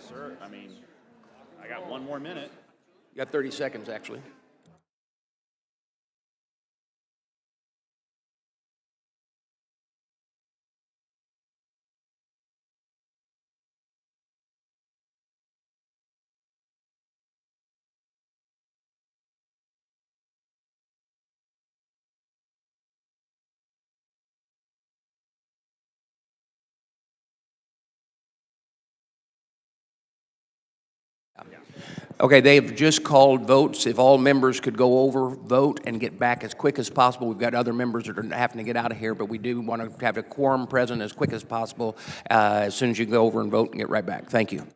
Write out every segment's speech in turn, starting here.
Sir, I mean, I got one more minute. You got 30 seconds, actually. Okay, they've just called votes. If all members could go over, vote, and get back as quick as possible. We've got other members that are having to get out of here, but we do want to have a quorum present as quick as possible. As soon as you go over and vote and get right back. Thank you.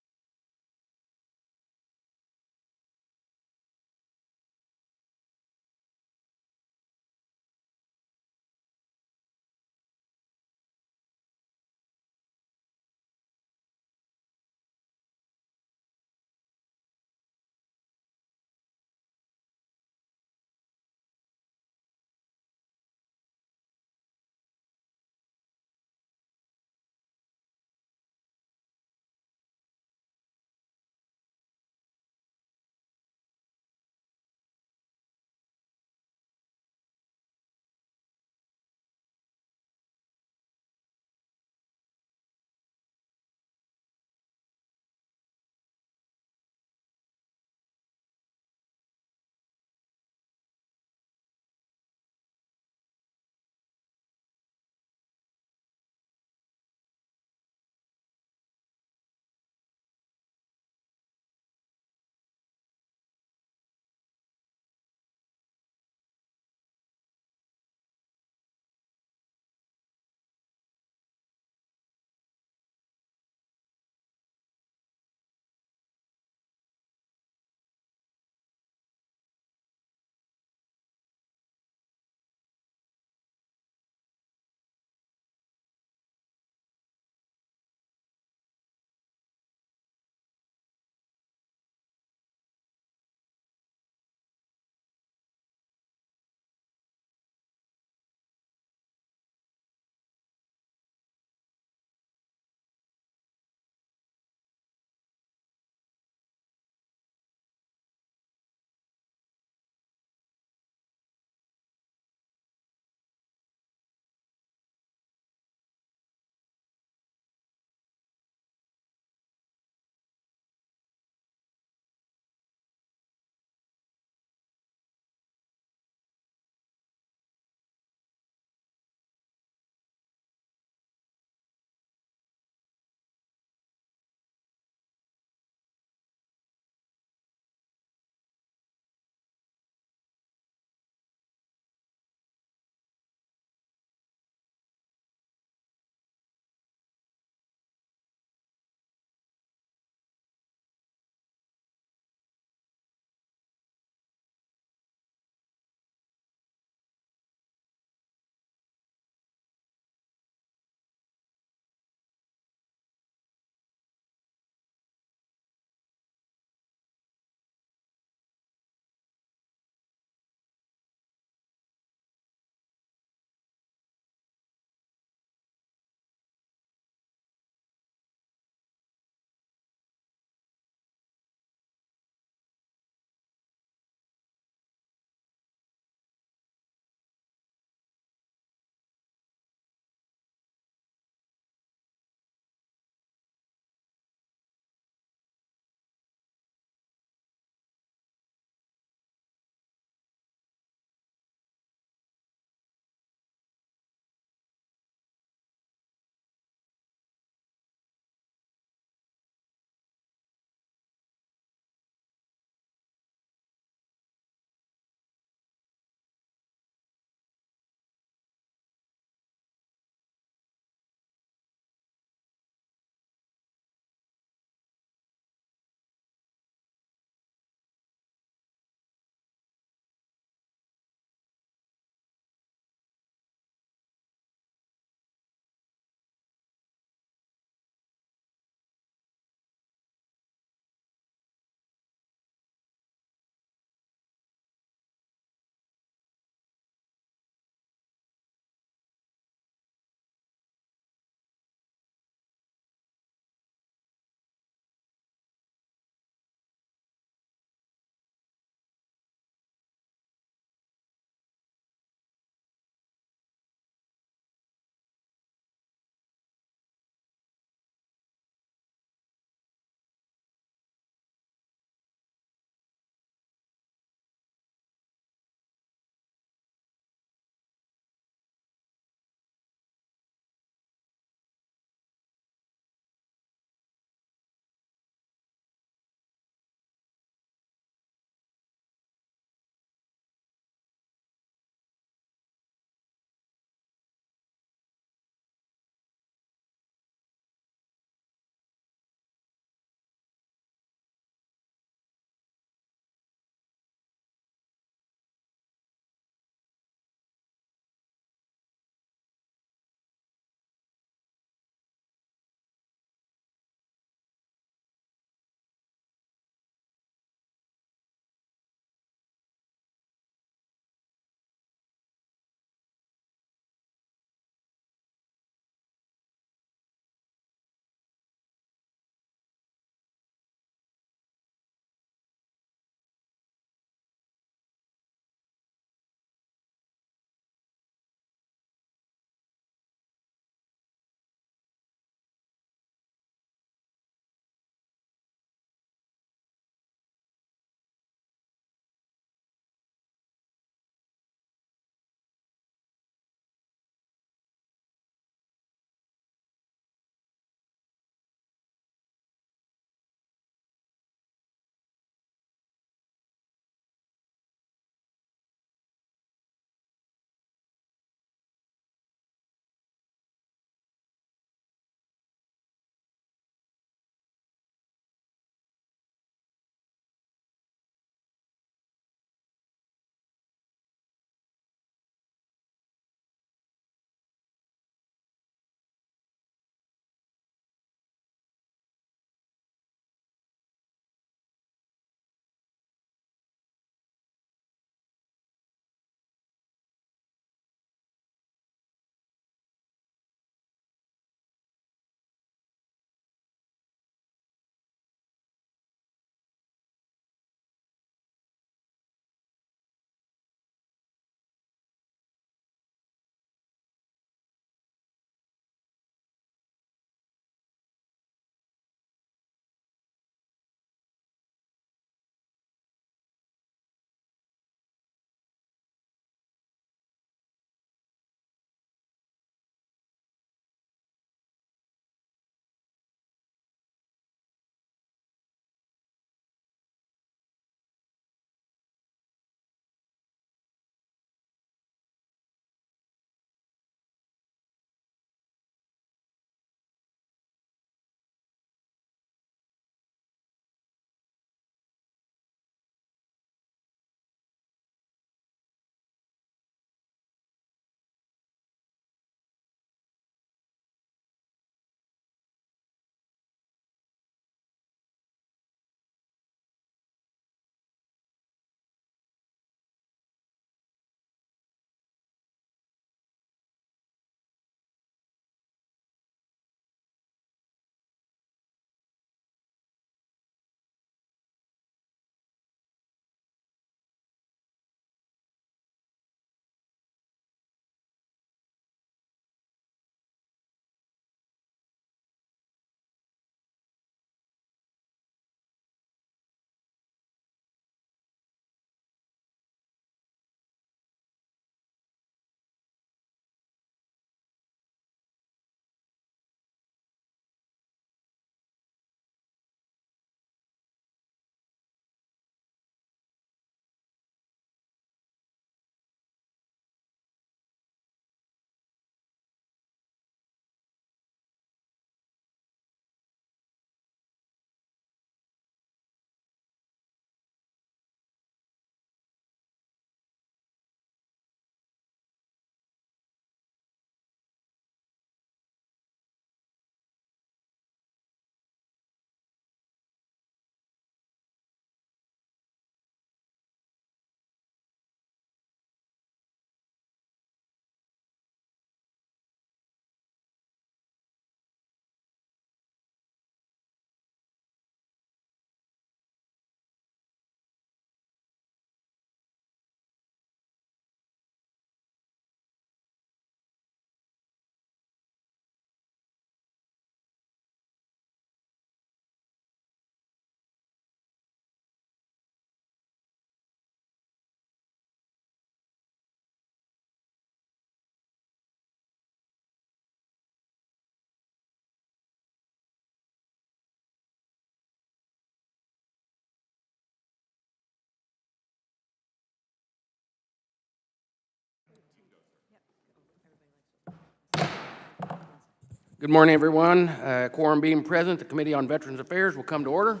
Good morning, everyone. Quorum being present, the Committee on Veterans Affairs will come to order.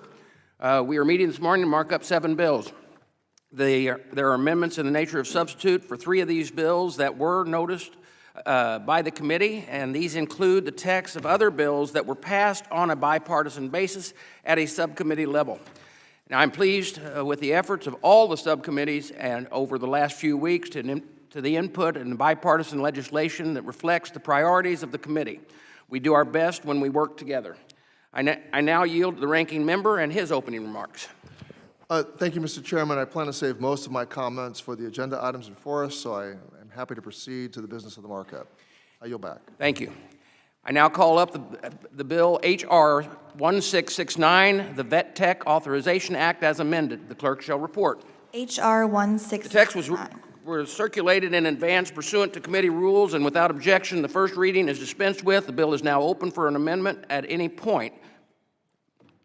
We are meeting this morning to mark up 7 bills. There are amendments in the nature of substitute for 3 of these bills that were noticed by the committee, and these include the text of other bills that were passed on a bipartisan basis at a subcommittee level. Now, I'm pleased with the efforts of all the subcommittees and over the last few weeks to the input and the bipartisan legislation that reflects the priorities of the committee. We do our best when we work together. I now yield to the ranking member and his opening remarks. Thank you, Mr. Chairman. I plan to save most of my comments for the agenda items before us, so I am happy to proceed to the business of the markup. I yield back. Thank you. I now call up the bill H.R. 1669, the Vet Tech Authorization Act as amended. The clerk shall report. H.R. 1669. The text was circulated in advance pursuant to committee rules, and without objection, the first reading is dispensed with. The bill is now open for an amendment at any point.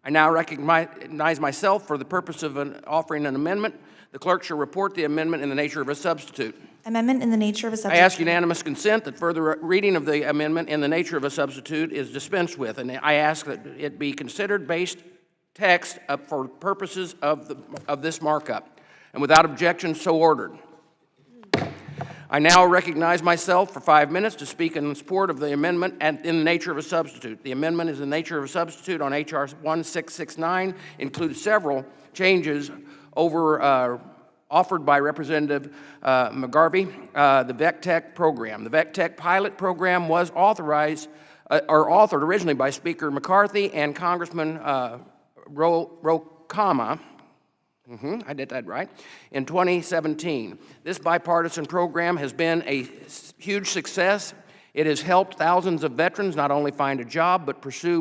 I now recognize myself for the purpose of offering an amendment. The clerk shall report the amendment in the nature of a substitute. Amendment in the nature of a substitute. I ask unanimous consent that further reading of the amendment in the nature of a substitute is dispensed with, and I ask that it be considered based text for purposes of this markup. And without objection, so ordered. I now recognize myself for 5 minutes to speak in support of the amendment and in the nature of a substitute. The amendment is in the nature of a substitute on H.R. 1669, includes several changes offered by Representative McGarvey, the Vet Tech program. The Vet Tech pilot program was authored originally by Speaker McCarthy and Congressman Rokama. I did that right. In 2017, this bipartisan program has been a huge success. It has helped thousands of veterans not only find a job, but pursue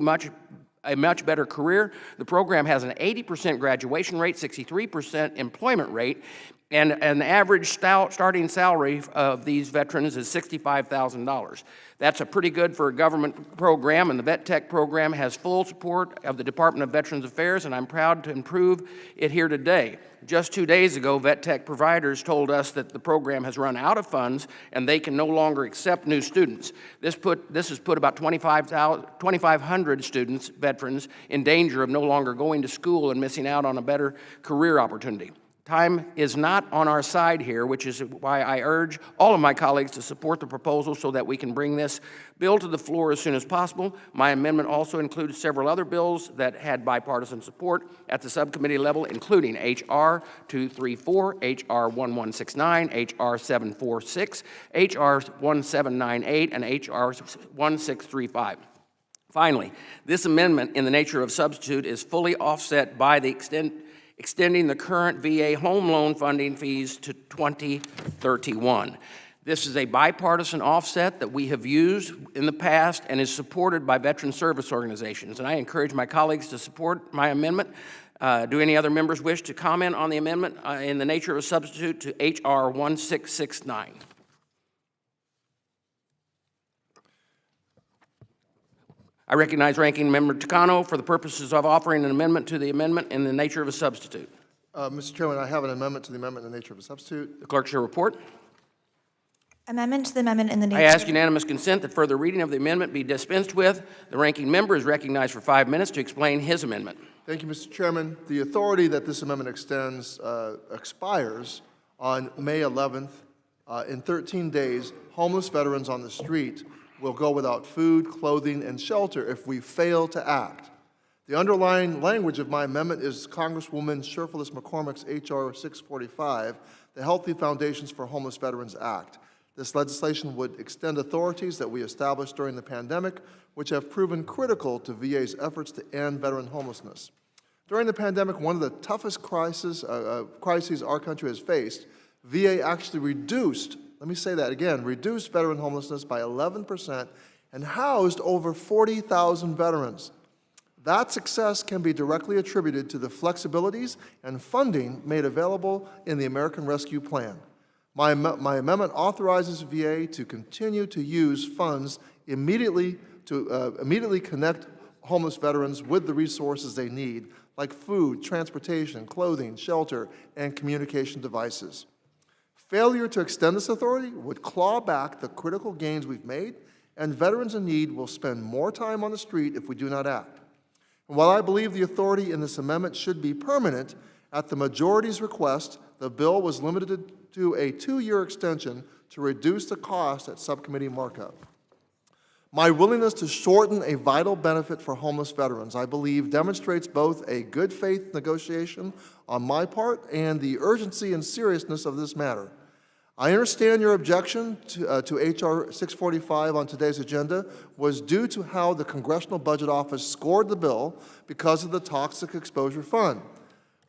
a much better career. The program has an 80% graduation rate, 63% employment rate, and an average starting salary of these veterans is $65,000. That's a pretty good for a government program, and the Vet Tech program has full support of the Department of Veterans Affairs, and I'm proud to improve it here today. Just 2 days ago, Vet Tech providers told us that the program has run out of funds and they can no longer accept new students. This has put about 2,500 students, veterans, in danger of no longer going to school and missing out on a better career opportunity. Time is not on our side here, which is why I urge all of my colleagues to support the proposal so that we can bring this bill to the floor as soon as possible. My amendment also includes several other bills that had bipartisan support at the subcommittee level, including H.R. 234, H.R. 1169, H.R. 746, H.R. 1798, and H.R. 1635. Finally, this amendment in the nature of substitute is fully offset by the extending the current VA home loan funding fees to 2031. This is a bipartisan offset that we have used in the past and is supported by veteran service organizations. And I encourage my colleagues to support my amendment. Do any other members wish to comment on the amendment in the nature of a substitute to H.R. 1669? I recognize Ranking Member Takano for the purposes of offering an amendment to the amendment in the nature of a substitute. Mr. Chairman, I have an amendment to the amendment in the nature of a substitute. The clerk shall report. Amendment to the amendment in the nature. I ask unanimous consent that further reading of the amendment be dispensed with. The ranking member is recognized for 5 minutes to explain his amendment. Thank you, Mr. Chairman. The authority that this amendment extends expires on May 11th. In 13 days, homeless veterans on the street will go without food, clothing, and shelter if we fail to act. The underlying language of my amendment is Congresswoman Sherfilis McCormick's H.R. 645, the Healthy Foundations for Homeless Veterans Act. This legislation would extend authorities that we established during the pandemic, which have proven critical to VA's efforts to end veteran homelessness. During the pandemic, one of the toughest crises our country has faced, VA actually reduced, let me say that again, reduced veteran homelessness by 11% and housed over 40,000 veterans. That success can be directly attributed to the flexibilities and funding made available in the American Rescue Plan. My amendment authorizes VA to continue to use funds immediately to connect homeless veterans with the resources they need, like food, transportation, clothing, shelter, and communication devices. Failure to extend this authority would claw back the critical gains we've made and veterans in need will spend more time on the street if we do not act. And while I believe the authority in this amendment should be permanent, at the majority's request, the bill was limited to a 2-year extension to reduce the cost at subcommittee markup. My willingness to shorten a vital benefit for homeless veterans, I believe, demonstrates both a good faith negotiation on my part and the urgency and seriousness of this matter. I understand your objection to H.R. 645 on today's agenda was due to how the Congressional Budget Office scored the bill because of the Toxic Exposure Fund.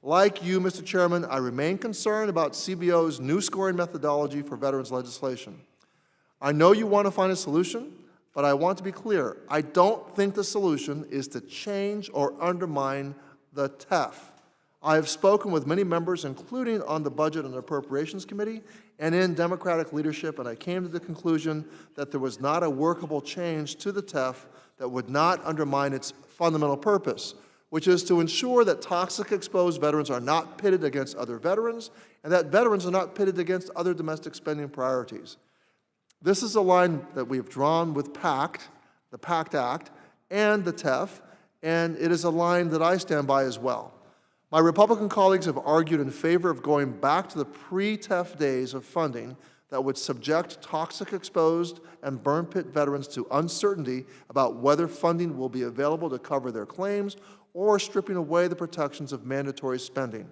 Like you, Mr. Chairman, I remain concerned about CBO's new scoring methodology for veterans legislation. I know you want to find a solution, but I want to be clear. I don't think the solution is to change or undermine the TEF. I have spoken with many members, including on the Budget and Appropriations Committee and in Democratic leadership, and I came to the conclusion that there was not a workable change to the TEF that would not undermine its fundamental purpose, which is to ensure that toxic exposed veterans are not pitted against other veterans and that veterans are not pitted against other domestic spending priorities. This is a line that we have drawn with PACT, the PACT Act, and the TEF, and it is a line that I stand by as well. My Republican colleagues have argued in favor of going back to the pre-TEF days of funding that would subject toxic exposed and burn pit veterans to uncertainty about whether funding will be available to cover their claims or stripping away the protections of mandatory spending.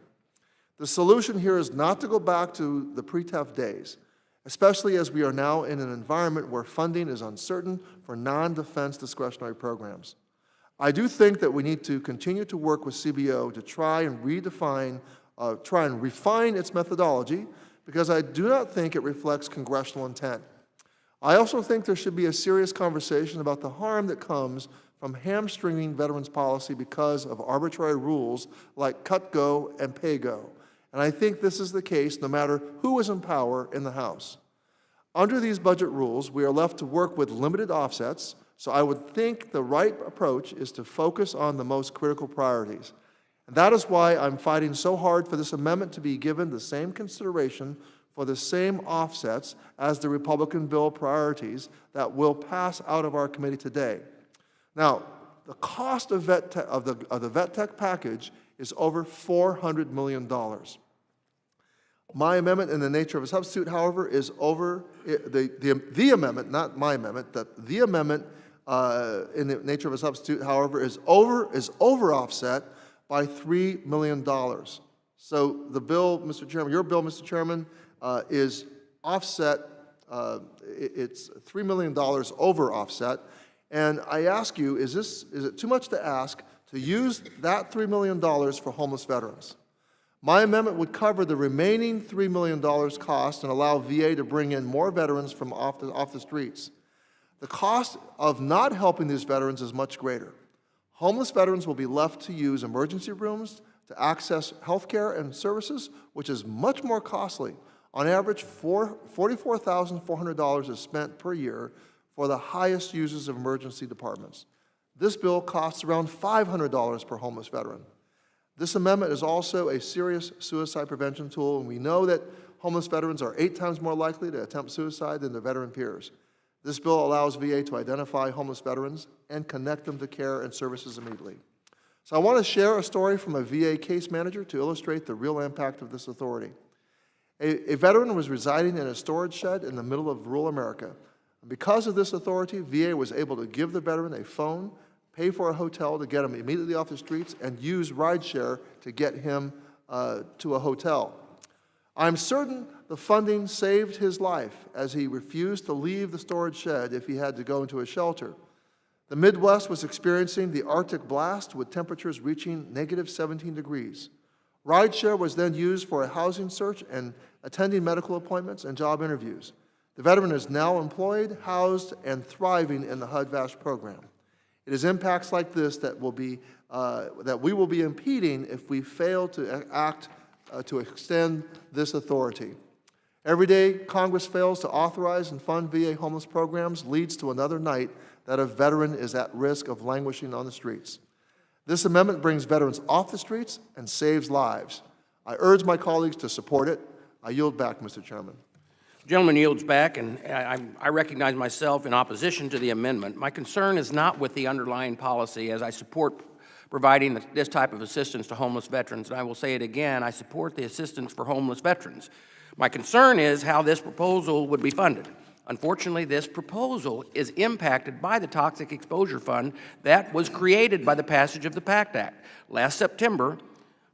The solution here is not to go back to the pre-TEF days, especially as we are now in an environment where funding is uncertain for non-defense discretionary programs. I do think that we need to continue to work with CBO to try and refine its methodology, because I do not think it reflects congressional intent. I also think there should be a serious conversation about the harm that comes from hamstringing veterans policy because of arbitrary rules like cut go and pay go. And I think this is the case no matter who is in power in the House. Under these budget rules, we are left to work with limited offsets, so I would think the right approach is to focus on the most critical priorities. And that is why I'm fighting so hard for this amendment to be given the same consideration for the same offsets as the Republican bill priorities that will pass out of our committee today. Now, the cost of the vet tech package is over $400 million. My amendment in the nature of a substitute, however, is over, the amendment, not my amendment, the amendment in the nature of a substitute, however, is over offset by $3 million. So the bill, Mr. Chairman, your bill, Mr. Chairman, is offset, it's $3 million over offset. And I ask you, is it too much to ask to use that $3 million for homeless veterans? My amendment would cover the remaining $3 million cost and allow VA to bring in more veterans from off the streets. The cost of not helping these veterans is much greater. Homeless veterans will be left to use emergency rooms to access health care and services, which is much more costly. On average, $44,400 is spent per year for the highest users of emergency departments. This bill costs around $500 per homeless veteran. This amendment is also a serious suicide prevention tool, and we know that homeless veterans are 8 times more likely to attempt suicide than their veteran peers. This bill allows VA to identify homeless veterans and connect them to care and services immediately. So I want to share a story from a VA case manager to illustrate the real impact of this authority. A veteran was residing in a storage shed in the middle of rural America. Because of this authority, VA was able to give the veteran a phone, pay for a hotel to get him immediately off the streets, and use rideshare to get him to a hotel. I'm certain the funding saved his life, as he refused to leave the storage shed if he had to go into a shelter. The Midwest was experiencing the Arctic blast with temperatures reaching -17 degrees. Rideshare was then used for a housing search and attending medical appointments and job interviews. The veteran is now employed, housed, and thriving in the HUD-VASH program. It is impacts like this that we will be impeding if we fail to act to extend this authority. Every day Congress fails to authorize and fund VA homeless programs leads to another night that a veteran is at risk of languishing on the streets. This amendment brings veterans off the streets and saves lives. I urge my colleagues to support it. I yield back, Mr. Chairman. Gentleman yields back, and I recognize myself in opposition to the amendment. My concern is not with the underlying policy, as I support providing this type of assistance to homeless veterans, and I will say it again, I support the assistance for homeless veterans. My concern is how this proposal would be funded. Unfortunately, this proposal is impacted by the Toxic Exposure Fund that was created by the passage of the PACT Act. Last September,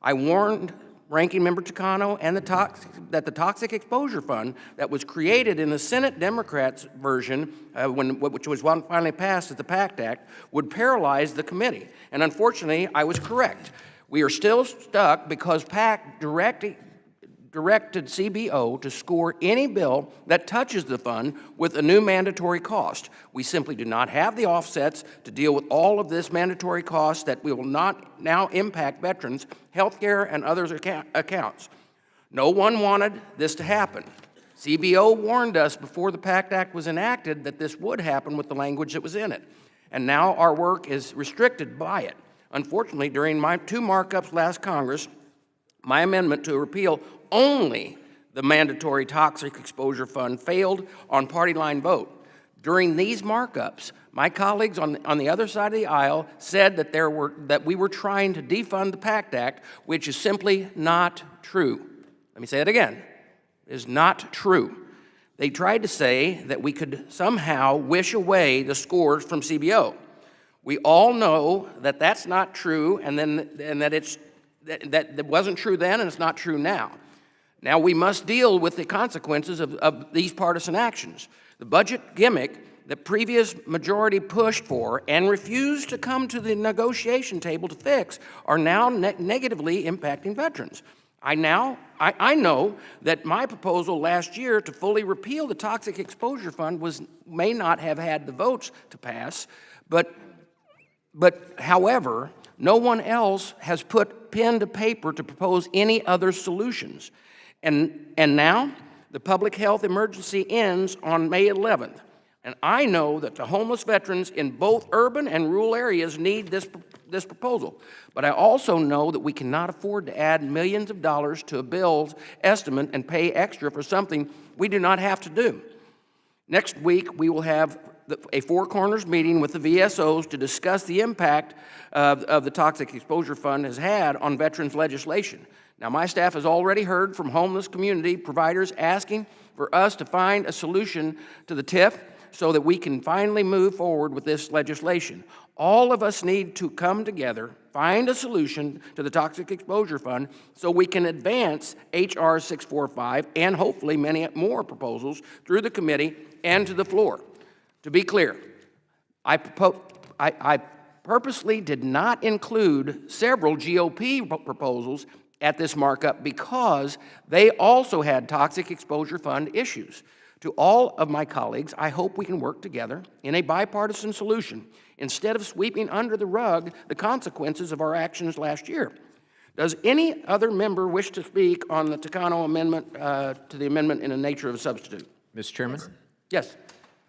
I warned Ranking Member Takano and that the Toxic Exposure Fund that was created in the Senate Democrats' version, which was finally passed as the PACT Act, would paralyze the committee. And unfortunately, I was correct. We are still stuck because PACT directed CBO to score any bill that touches the fund with a new mandatory cost. We simply do not have the offsets to deal with all of this mandatory cost that will not now impact veterans, healthcare, and others accounts. No one wanted this to happen. CBO warned us before the PACT Act was enacted that this would happen with the language that was in it. And now our work is restricted by it. Unfortunately, during my 2 markups last Congress, my amendment to repeal only the mandatory Toxic Exposure Fund failed on party line vote. During these markups, my colleagues on the other side of the aisle said that we were trying to defund the PACT Act, which is simply not true. Let me say it again. It is not true. They tried to say that we could somehow wish away the scores from CBO. We all know that that's not true, and that wasn't true then, and it's not true now. Now we must deal with the consequences of these partisan actions. The budget gimmick the previous majority pushed for and refused to come to the negotiation table to fix are now negatively impacting veterans. I know that my proposal last year to fully repeal the Toxic Exposure Fund may not have had the votes to pass, but however, no one else has put pen to paper to propose any other solutions. And now, the public health emergency ends on May 11th. And I know that the homeless veterans in both urban and rural areas need this proposal. But I also know that we cannot afford to add millions of dollars to a bill's estimate and pay extra for something we do not have to do. Next week, we will have a Four Corners meeting with the VSOs to discuss the impact of the Toxic Exposure Fund has had on veterans legislation. Now, my staff has already heard from homeless community providers asking for us to find a solution to the TIF so that we can finally move forward with this legislation. All of us need to come together, find a solution to the Toxic Exposure Fund so we can advance H.R. 645 and hopefully many more proposals through the committee and to the floor. To be clear, I purposely did not include several GOP proposals at this markup because they also had Toxic Exposure Fund issues. To all of my colleagues, I hope we can work together in a bipartisan solution instead of sweeping under the rug the consequences of our actions last year. Does any other member wish to speak on the Takano amendment to the amendment in the nature of a substitute? Mr. Chairman? Yes.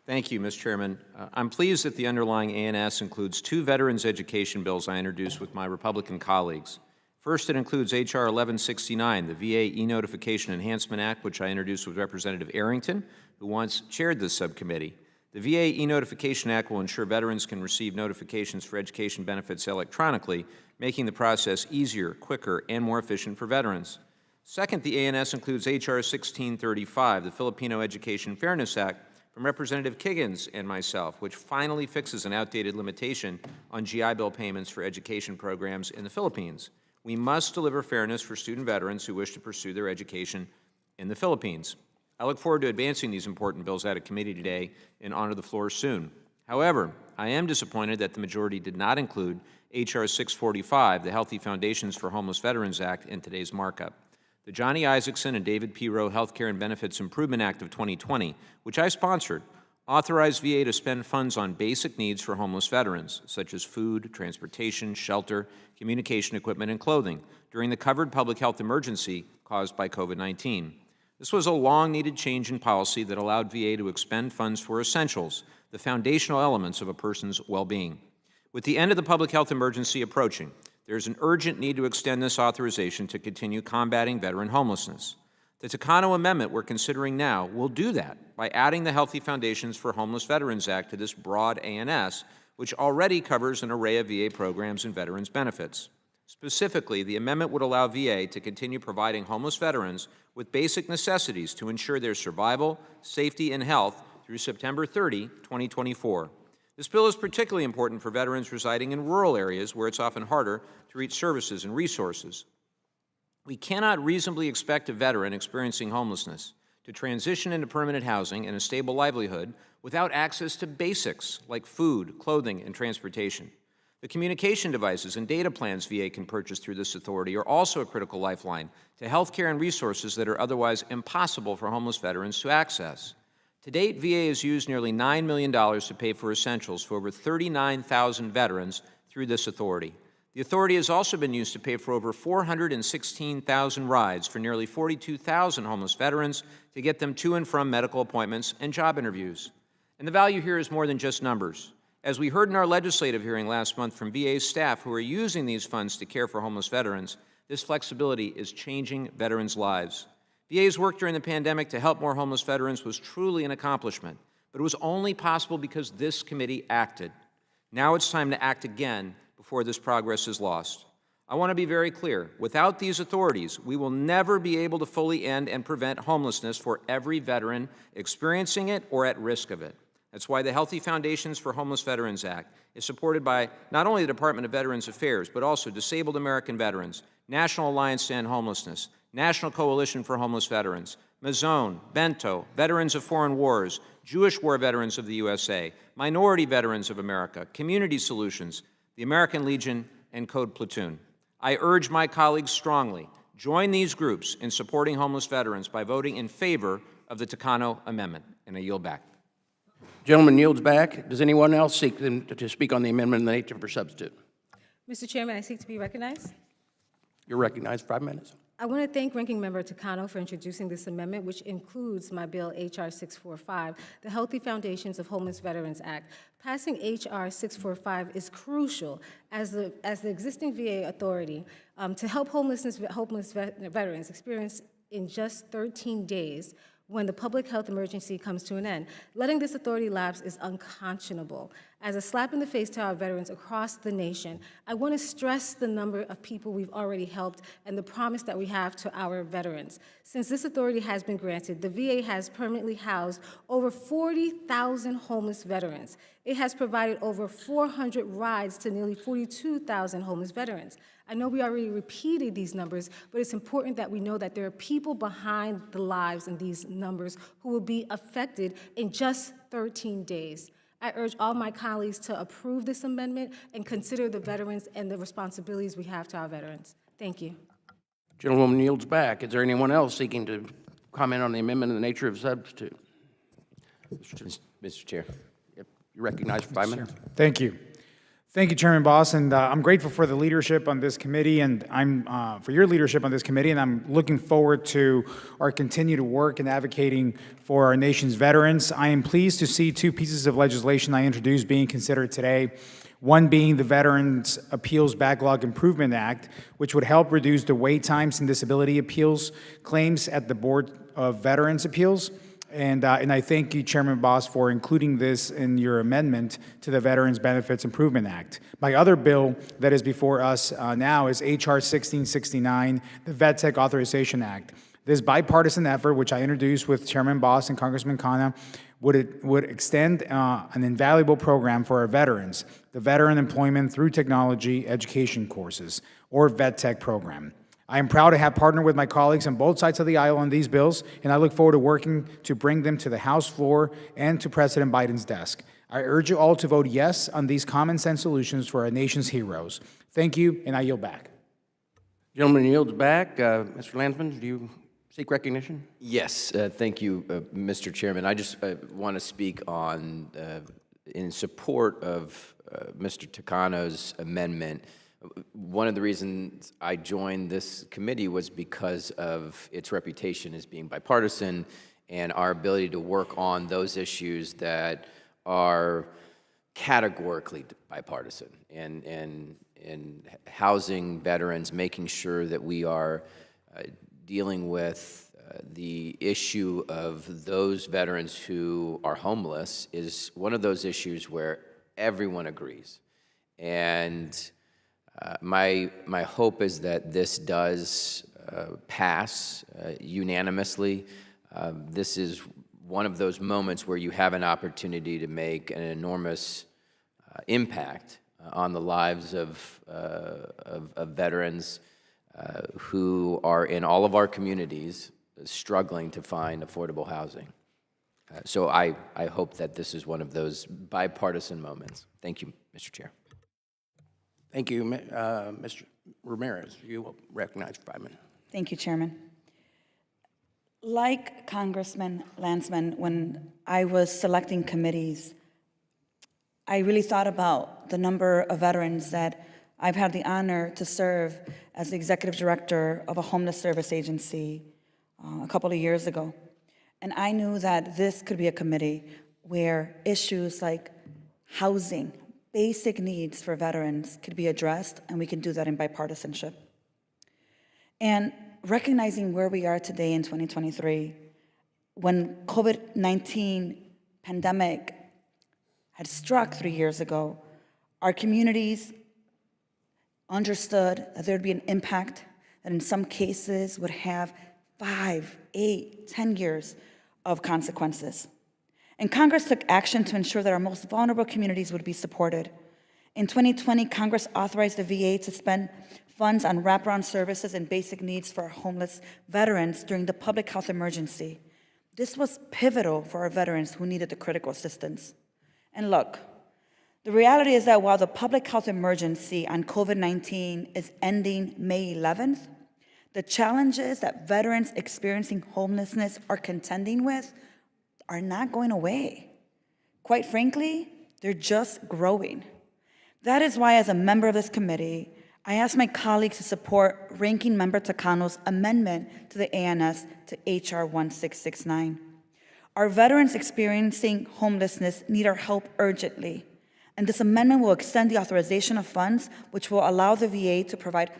Thank you, Mr. Chairman. I'm pleased that the underlying ANS includes 2 veterans education bills I introduced with my Republican colleagues. First, it includes H.R. 1169, the VA E-Notification Enhancement Act, which I introduced with Representative Arrington, who once chaired this subcommittee. The VA E-Notification Act will ensure veterans can receive notifications for education benefits electronically, making the process easier, quicker, and more efficient for veterans. Second, the ANS includes H.R. 1635, the Filipino Education Fairness Act, from Representative Kiggins and myself, which finally fixes an outdated limitation on GI Bill payments for education programs in the Philippines. We must deliver fairness for student veterans who wish to pursue their education in the Philippines. I look forward to advancing these important bills out of committee today and onto the floor soon. However, I am disappointed that the majority did not include H.R. 645, the Healthy Foundations for Homeless Veterans Act, in today's markup. The Johnny Isaacson and David P. Rowe Healthcare and Benefits Improvement Act of 2020, which I sponsored, authorized VA to spend funds on basic needs for homeless veterans, such as food, transportation, shelter, communication equipment, and clothing, during the covered public health emergency caused by COVID-19. This was a long-needed change in policy that allowed VA to expend funds for essentials, the foundational elements of a person's well-being. With the end of the public health emergency approaching, there is an urgent need to extend this authorization to continue combating veteran homelessness. The Takano Amendment we're considering now will do that by adding the Healthy Foundations for Homeless Veterans Act to this broad ANS, which already covers an array of VA programs and veterans benefits. Specifically, the amendment would allow VA to continue providing homeless veterans with basic necessities to ensure their survival, safety, and health through September 30, 2024. This bill is particularly important for veterans residing in rural areas where it's often harder to reach services and resources. We cannot reasonably expect a veteran experiencing homelessness to transition into permanent housing and a stable livelihood without access to basics like food, clothing, and transportation. The communication devices and data plans VA can purchase through this authority are also a critical lifeline to health care and resources that are otherwise impossible for homeless veterans to access. To date, VA has used nearly $9 million to pay for essentials for over 39,000 veterans through this authority. The authority has also been used to pay for over 416,000 rides for nearly 42,000 homeless veterans to get them to and from medical appointments and job interviews. And the value here is more than just numbers. As we heard in our legislative hearing last month from VA's staff who are using these funds to care for homeless veterans, this flexibility is changing veterans' lives. VA's work during the pandemic to help more homeless veterans was truly an accomplishment, but it was only possible because this committee acted. Now it's time to act again before this progress is lost. I want to be very clear. Without these authorities, we will never be able to fully end and prevent homelessness for every veteran experiencing it or at risk of it. That's why the Healthy Foundations for Homeless Veterans Act is supported by not only the Department of Veterans Affairs, but also Disabled American Veterans, National Alliance to End Homelessness, National Coalition for Homeless Veterans, Mazone, Bento, Veterans of Foreign Wars, Jewish War Veterans of the USA, Minority Veterans of America, Community Solutions, the American Legion, and Code Platoon. I urge my colleagues strongly, join these groups in supporting homeless veterans by voting in favor of the Takano Amendment. And I yield back. Gentleman yields back. Does anyone else seek to speak on the amendment in the nature of a substitute? Mr. Chairman, I seek to be recognized. You're recognized. 5 minutes. I want to thank Ranking Member Takano for introducing this amendment, which includes my bill, H.R. 645, the Healthy Foundations of Homeless Veterans Act. Passing H.R. 645 is crucial as the existing VA authority to help homeless veterans experience in just 13 days when the public health emergency comes to an end. Letting this authority lapse is unconscionable. As a slap in the face to our veterans across the nation, I want to stress the number of people we've already helped and the promise that we have to our veterans. Since this authority has been granted, the VA has permanently housed over 40,000 homeless veterans. It has provided over 400 rides to nearly 42,000 homeless veterans. I know we already repeated these numbers, but it's important that we know that there are people behind the lives in these numbers who will be affected in just 13 days. I urge all my colleagues to approve this amendment and consider the veterans and the responsibilities we have to our veterans. Thank you. Gentlewoman yields back. Is there anyone else seeking to comment on the amendment in the nature of a substitute? Mr. Chair. Yep. You're recognized for 5 minutes. Thank you. Thank you, Chairman Boss, and I'm grateful for the leadership on this committee, and for your leadership on this committee, and I'm looking forward to our continued work in advocating for our nation's veterans. I am pleased to see 2 pieces of legislation I introduced being considered today. One being the Veterans Appeals Backlog Improvement Act, which would help reduce the wait times in disability appeals claims at the Board of Veterans Appeals. And I thank you, Chairman Boss, for including this in your amendment to the Veterans Benefits Improvement Act. My other bill that is before us now is H.R. 1669, the VetTech Authorization Act. This bipartisan effort, which I introduced with Chairman Boss and Congressman Khanna, would extend an invaluable program for our veterans, the Veteran Employment Through Technology Education Courses, or VetTech program. I am proud to have partnered with my colleagues on both sides of the aisle on these bills, and I look forward to working to bring them to the House floor and to President Biden's desk. I urge you all to vote yes on these common sense solutions for our nation's heroes. Thank you, and I yield back. Gentleman yields back. Mr. Landsman, do you seek recognition? Yes, thank you, Mr. Chairman. I just want to speak on, in support of Mr. Takano's amendment. One of the reasons I joined this committee was because of its reputation as being bipartisan and our ability to work on those issues that are categorically bipartisan, and housing veterans, making sure that we are dealing with the issue of those veterans who are homeless is one of those issues where everyone agrees. And my hope is that this does pass unanimously. This is one of those moments where you have an opportunity to make an enormous impact on the lives of veterans who are in all of our communities struggling to find affordable housing. So I hope that this is one of those bipartisan moments. Thank you, Mr. Chair. Thank you, Mr. Ramirez. You will recognize for 5 minutes. Thank you, Chairman. Like Congressman Landsman, when I was selecting committees, I really thought about the number of veterans that I've had the honor to serve as the executive director of a homeless service agency a couple of years ago. And I knew that this could be a committee where issues like housing, basic needs for veterans could be addressed, and we can do that in bipartisanship. And recognizing where we are today in 2023, when COVID-19 pandemic had struck 3 years ago, our communities understood that there would be an impact that in some cases would have 5, 8, 10 years of consequences. And Congress took action to ensure that our most vulnerable communities would be supported. In 2020, Congress authorized the VA to spend funds on wraparound services and basic needs for our homeless veterans during the public health emergency. This was pivotal for our veterans who needed the critical assistance. And look, the reality is that while the public health emergency on COVID-19 is ending May 11th, the challenges that veterans experiencing homelessness are contending with are not going away. Quite frankly, they're just growing. That is why, as a member of this committee, I asked my colleagues to support Ranking Member Takano's amendment to the ANS to HR 1669. Our veterans experiencing homelessness need our help urgently, and this amendment will extend the authorization of funds which will allow the VA to provide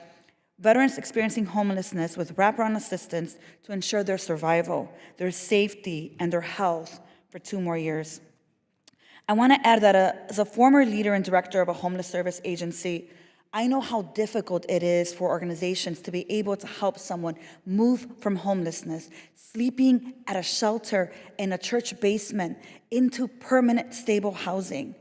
veterans experiencing homelessness with wraparound assistance to ensure their survival, their safety, and their health for 2 more years. I want to add that as a former leader and director of a homeless service agency, I know how difficult it is for organizations to be able to help someone move from homelessness, sleeping at a shelter in a church basement, into permanent stable housing.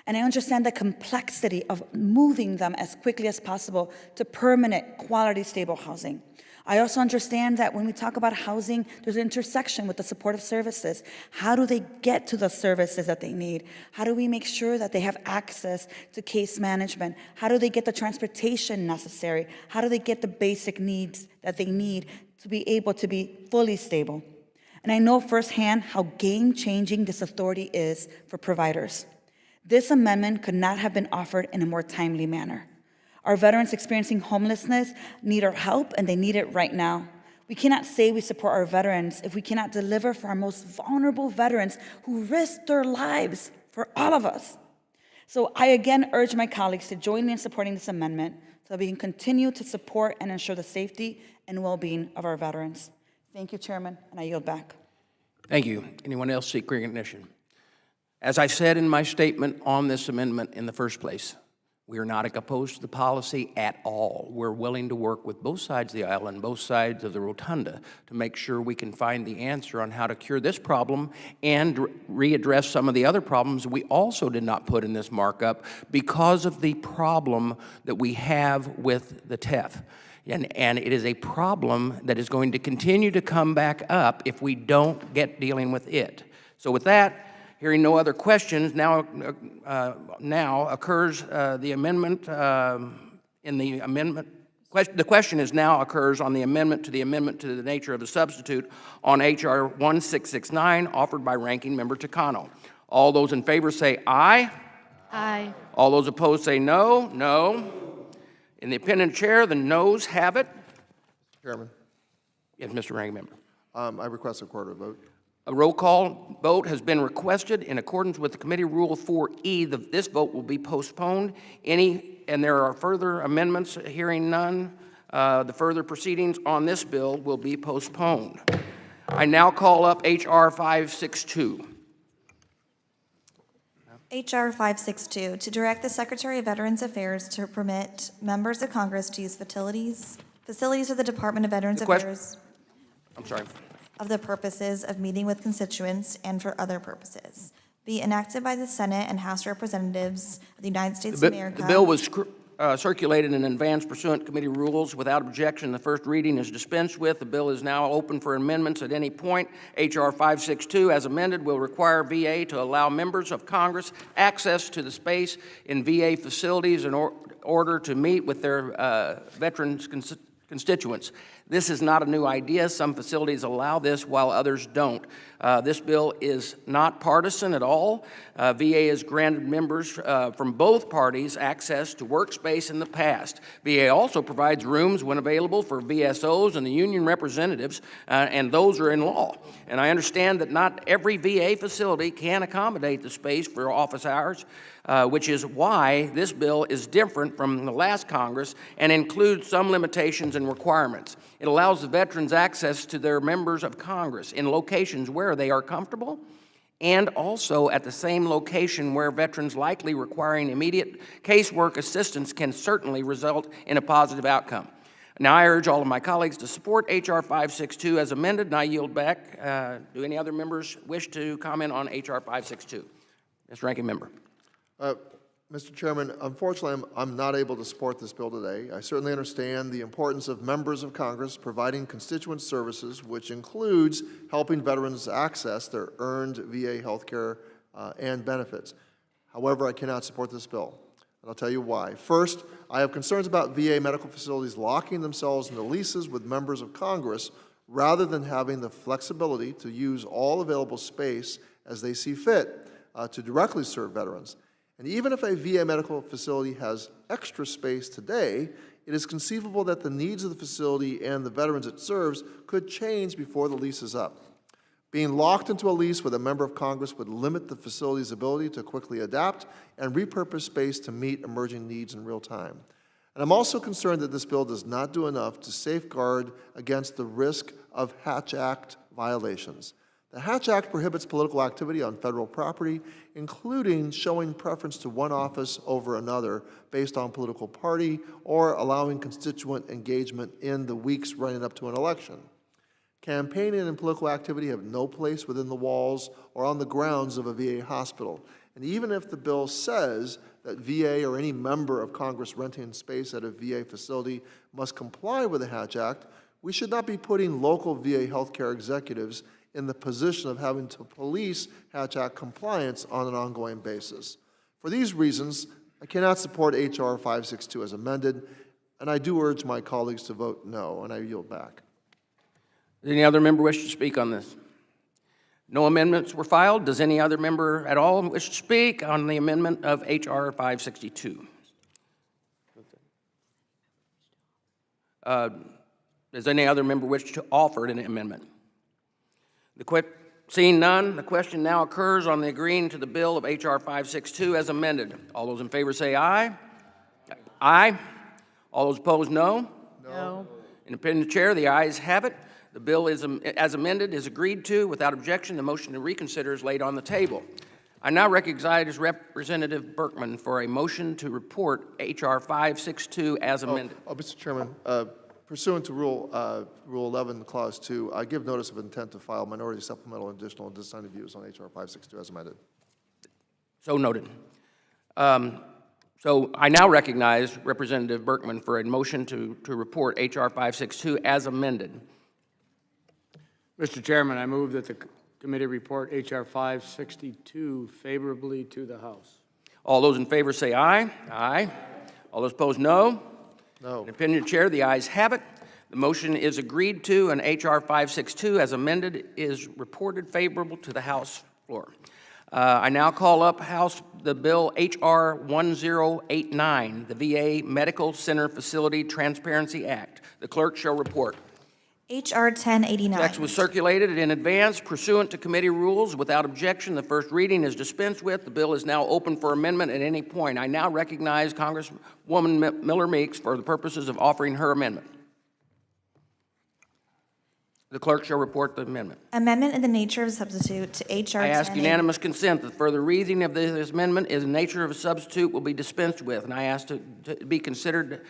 And I understand the complexity of moving them as quickly as possible to permanent, quality, stable housing. I also understand that when we talk about housing, there's an intersection with the supportive services. How do they get to the services that they need? How do we make sure that they have access to case management? How do they get the transportation necessary? How do they get the basic needs that they need to be able to be fully stable? And I know firsthand how game-changing this authority is for providers. This amendment could not have been offered in a more timely manner. Our veterans experiencing homelessness need our help, and they need it right now. We cannot say we support our veterans if we cannot deliver for our most vulnerable veterans who risk their lives for all of us. So I again urge my colleagues to join me in supporting this amendment so that we can continue to support and ensure the safety and well-being of our veterans. Thank you, Chairman, and I yield back. Thank you. Anyone else seek recognition? As I said in my statement on this amendment in the first place, we are not opposed to the policy at all. We're willing to work with both sides of the aisle and both sides of the rotunda to make sure we can find the answer on how to cure this problem and readdress some of the other problems we also did not put in this markup because of the problem that we have with the TEF. And it is a problem that is going to continue to come back up if we don't get dealing with it. So with that, hearing no other questions, now occurs the amendment in the amendment. The question is now occurs on the amendment to the nature of a substitute on H.R. 1669 offered by Ranking Member Takano. All those in favor say aye. Aye. All those opposed say no. No. In the opinion of the chair, the noes have it. Chairman, Yes, Mr. Ranking Member. I request a quarter vote. A roll call vote has been requested in accordance with the committee rule 4E. This vote will be postponed. And there are further amendments. Hearing none, the further proceedings on this bill will be postponed. I now call up H.R. 562. H.R. 562, to direct the Secretary of Veterans Affairs to permit members of Congress to use facilities of the Department of Veterans Affairs I'm sorry. of the purposes of meeting with constituents and for other purposes. Be enacted by the Senate and House Representatives of the United States of America. The bill was circulated in advance pursuant to committee rules. Without objection, the first reading is dispensed with. The bill is now open for amendments at any point. H.R. 562, as amended, will require VA to allow members of Congress access to the space in VA facilities in order to meet with their veterans constituents. This is not a new idea. Some facilities allow this while others don't. This bill is not partisan at all. VA has granted members from both parties access to workspace in the past. VA also provides rooms when available for VSOs and the union representatives, and those are in law. And I understand that not every VA facility can accommodate the space for office hours, which is why this bill is different from the last Congress and includes some limitations and requirements. It allows the veterans access to their members of Congress in locations where they are comfortable and also at the same location where veterans likely requiring immediate casework assistance can certainly result in a positive outcome. Now, I urge all of my colleagues to support H.R. 562 as amended, and I yield back. Do any other members wish to comment on H.R. 562? Mr. Ranking Member. Mr. Chairman, unfortunately, I'm not able to support this bill today. I certainly understand the importance of members of Congress providing constituent services, which includes helping veterans access their earned VA health care and benefits. However, I cannot support this bill, and I'll tell you why. First, I have concerns about VA medical facilities locking themselves into leases with members of Congress rather than having the flexibility to use all available space as they see fit to directly serve veterans. And even if a VA medical facility has extra space today, it is conceivable that the needs of the facility and the veterans it serves could change before the lease is up. Being locked into a lease with a member of Congress would limit the facility's ability to quickly adapt and repurpose space to meet emerging needs in real time. And I'm also concerned that this bill does not do enough to safeguard against the risk of Hatch Act violations. The Hatch Act prohibits political activity on federal property, including showing preference to one office over another based on political party or allowing constituent engagement in the weeks running up to an election. Campaigning and political activity have no place within the walls or on the grounds of a VA hospital. And even if the bill says that VA or any member of Congress renting space at a VA facility must comply with the Hatch Act, we should not be putting local VA healthcare executives in the position of having to police Hatch Act compliance on an ongoing basis. For these reasons, I cannot support H.R. 562 as amended, and I do urge my colleagues to vote no, and I yield back. Does any other member wish to speak on this? No amendments were filed. Does any other member at all wish to speak on the amendment of H.R. 562? Does any other member wish to offer an amendment? Seeing none, the question now occurs on the agreeing to the bill of H.R. 562 as amended. All those in favor say aye. Aye. All those opposed, no. No. Independent chair, the ayes have it. The bill is, as amended is agreed to. Without objection, the motion to reconsider is laid on the table. I now recognize Representative Berkman for a motion to report H.R. 562 as amended. Mr. Chairman, pursuant to Rule 11, Clause 2, I give notice of intent to file minority supplemental, additional, and dissenting views on H.R. 562 as amended. So noted. So I now recognize Representative Berkman for a motion to report H.R. 562 as amended. Mr. Chairman, I move that the committee report H.R. 562 favorably to the House. All those in favor say aye. Aye. All those opposed, no. No. Independent chair, the ayes have it. The motion is agreed to, and H.R. 562 as amended is reported favorable to the House floor. I now call up the bill H.R. 1089, the VA Medical Center Facility Transparency Act. The clerk shall report. H.R. 1089. Text was circulated in advance pursuant to committee rules. Without objection, the first reading is dispensed with. The bill is now open for amendment at any point. I now recognize Congresswoman Miller Meeks for the purposes of offering her amendment. The clerk shall report the amendment. Amendment in the nature of a substitute to H.R. I ask 1080. unanimous consent that further reading of this amendment is in nature of a substitute will be dispensed with, and I ask to be considered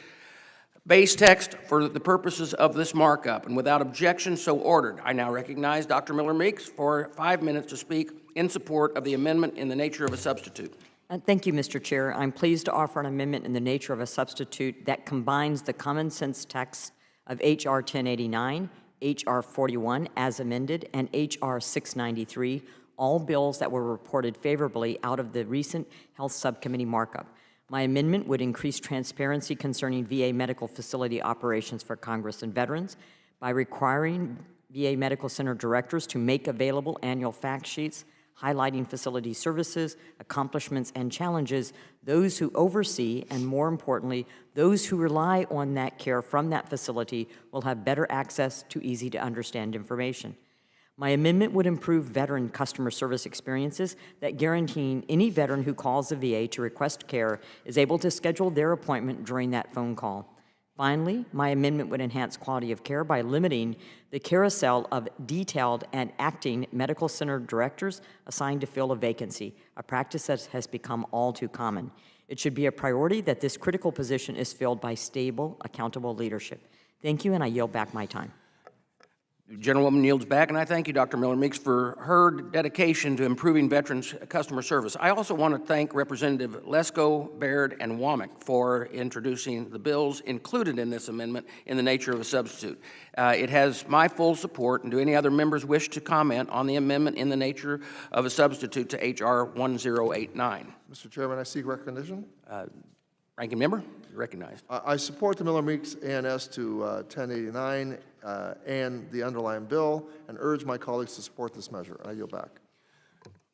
base text for the purposes of this markup, and without objection, so ordered. I now recognize Dr. Miller Meeks for 5 minutes to speak in support of the amendment in the nature of a substitute. Thank you, Mr. Chair. I'm pleased to offer an amendment in the nature of a substitute that combines the common sense text of H.R. 1089, H.R. 41 as amended, and H.R. 693, all bills that were reported favorably out of the recent Health Subcommittee markup. My amendment would increase transparency concerning VA medical facility operations for Congress and veterans by requiring VA Medical Center directors to make available annual fact sheets highlighting facility services, accomplishments, and challenges. Those who oversee, and more importantly, those who rely on that care from that facility will have better access to easy-to-understand information. My amendment would improve veteran customer service experiences that guaranteeing any veteran who calls the VA to request care is able to schedule their appointment during that phone call. Finally, my amendment would enhance quality of care by limiting the carousel of detailed and acting medical center directors assigned to fill a vacancy, a practice that has become all too common. It should be a priority that this critical position is filled by stable, accountable leadership. Thank you, and I yield back my time. The gentlewoman yields back, and I thank you, Dr. Miller Meeks, for her dedication to improving veterans' customer service. I also want to thank Representative Lesko, Baird, and Womack for introducing the bills included in this amendment in the nature of a substitute. It has my full support, and do any other members wish to comment on the amendment in the nature of a substitute to H.R. 1089? Mr. Chairman, I seek recognition. Ranking member, you're recognized. I support the Miller Meeks ANS to 1089 and the underlying bill, and urge my colleagues to support this measure. I yield back.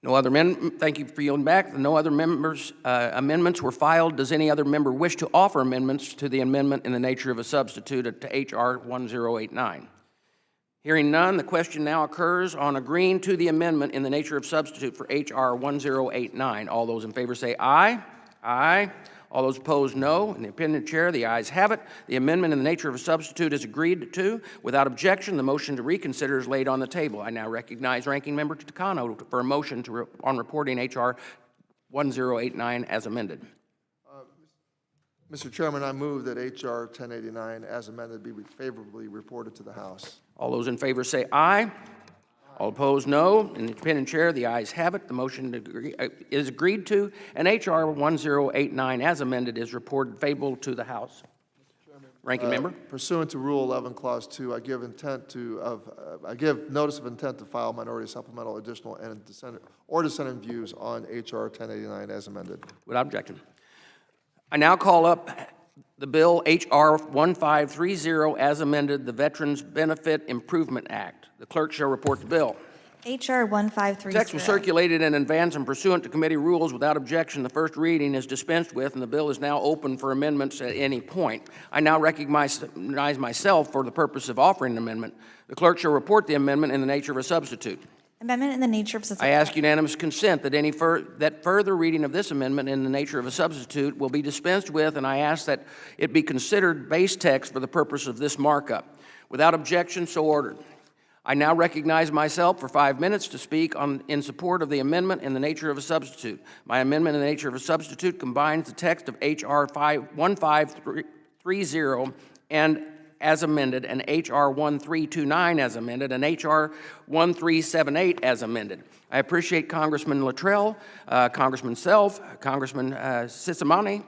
No other thank you for yielding back. No other members' amendments were filed. Does any other member wish to offer amendments to the amendment in the nature of a substitute to H.R. 1089? Hearing none, the question now occurs on agreeing to the amendment in the nature of substitute for H.R. 1089. All those in favor say aye. Aye. All those opposed, no. In the opinion of the chair, the ayes have it. The amendment in the nature of a substitute is agreed to. Without objection, the motion to reconsider is laid on the table. I now recognize Ranking Member Takano for a motion on reporting H.R. 1089 as amended. Mr. Chairman, I move that H.R. 1089 as amended be favorably reported to the House. All those in favor say aye. All opposed, no. In the opinion of the chair, the ayes have it. The motion is agreed to, and H.R. 1089 as amended is reported favorable to the House. Ranking member. Pursuant to Rule 11, Clause 2, I give notice of intent to file minority supplemental, additional, and dissenting views on H.R. 1089 as amended. Without objection. I now call up the bill H.R. 1530 as amended, the Veterans Benefit Improvement Act. The clerk shall report the bill. H.R. 1530. Text was circulated in advance and pursuant to committee rules without objection. The first reading is dispensed with, and the bill is now open for amendments at any point. I now recognize myself for the purpose of offering an amendment. The clerk shall report the amendment in the nature of a substitute. Amendment in the nature of a substitute. I ask unanimous consent that further reading of this amendment in the nature of a substitute will be dispensed with, and I ask that it be considered base text for the purpose of this markup. Without objection, so ordered. I now recognize myself for 5 minutes to speak in support of the amendment in the nature of a substitute. My amendment in the nature of a substitute combines the text of H.R. 1530 and as amended, and H.R. 1329 as amended, and H.R. 1378 as amended. I appreciate Congressman Luttrell, Congressman Self, Congressman Cisamani,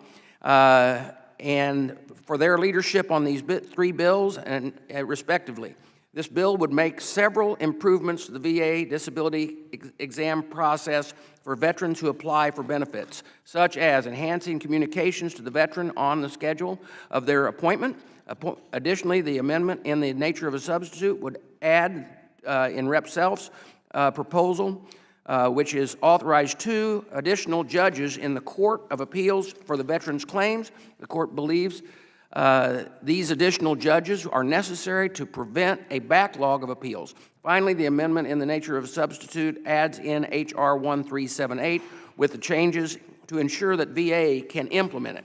and for their leadership on these three bills, and respectively. This bill would make several improvements to the VA disability exam process for veterans who apply for benefits, such as enhancing communications to the veteran on the schedule of their appointment. Additionally, the amendment in the nature of a substitute would add in Rep. Self's proposal, which is authorize 2 additional judges in the Court of Appeals for the veterans' claims. The court believes these additional judges are necessary to prevent a backlog of appeals. Finally, the amendment in the nature of a substitute adds in H.R. 1378 with the changes to ensure that VA can implement it.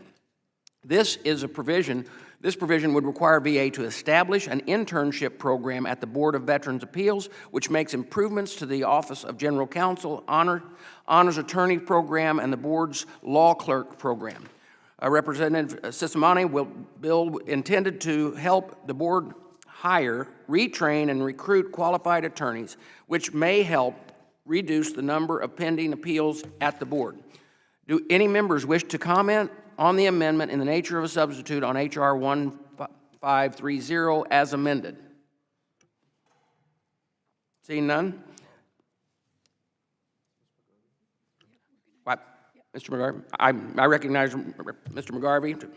This is a provision This provision would require VA to establish an internship program at the Board of Veterans Appeals, which makes improvements to the Office of General Counsel, Honors Attorney Program, and the Board's Law Clerk Program. Representative Sismani bill intended to help the Board hire, retrain, and recruit qualified attorneys, which may help reduce the number of pending appeals at the Board. Do any members wish to comment on the amendment in the nature of a substitute on H.R. 1530 as amended? Seeing none? Mr. McGarvey, I recognize Mr. McGarvey to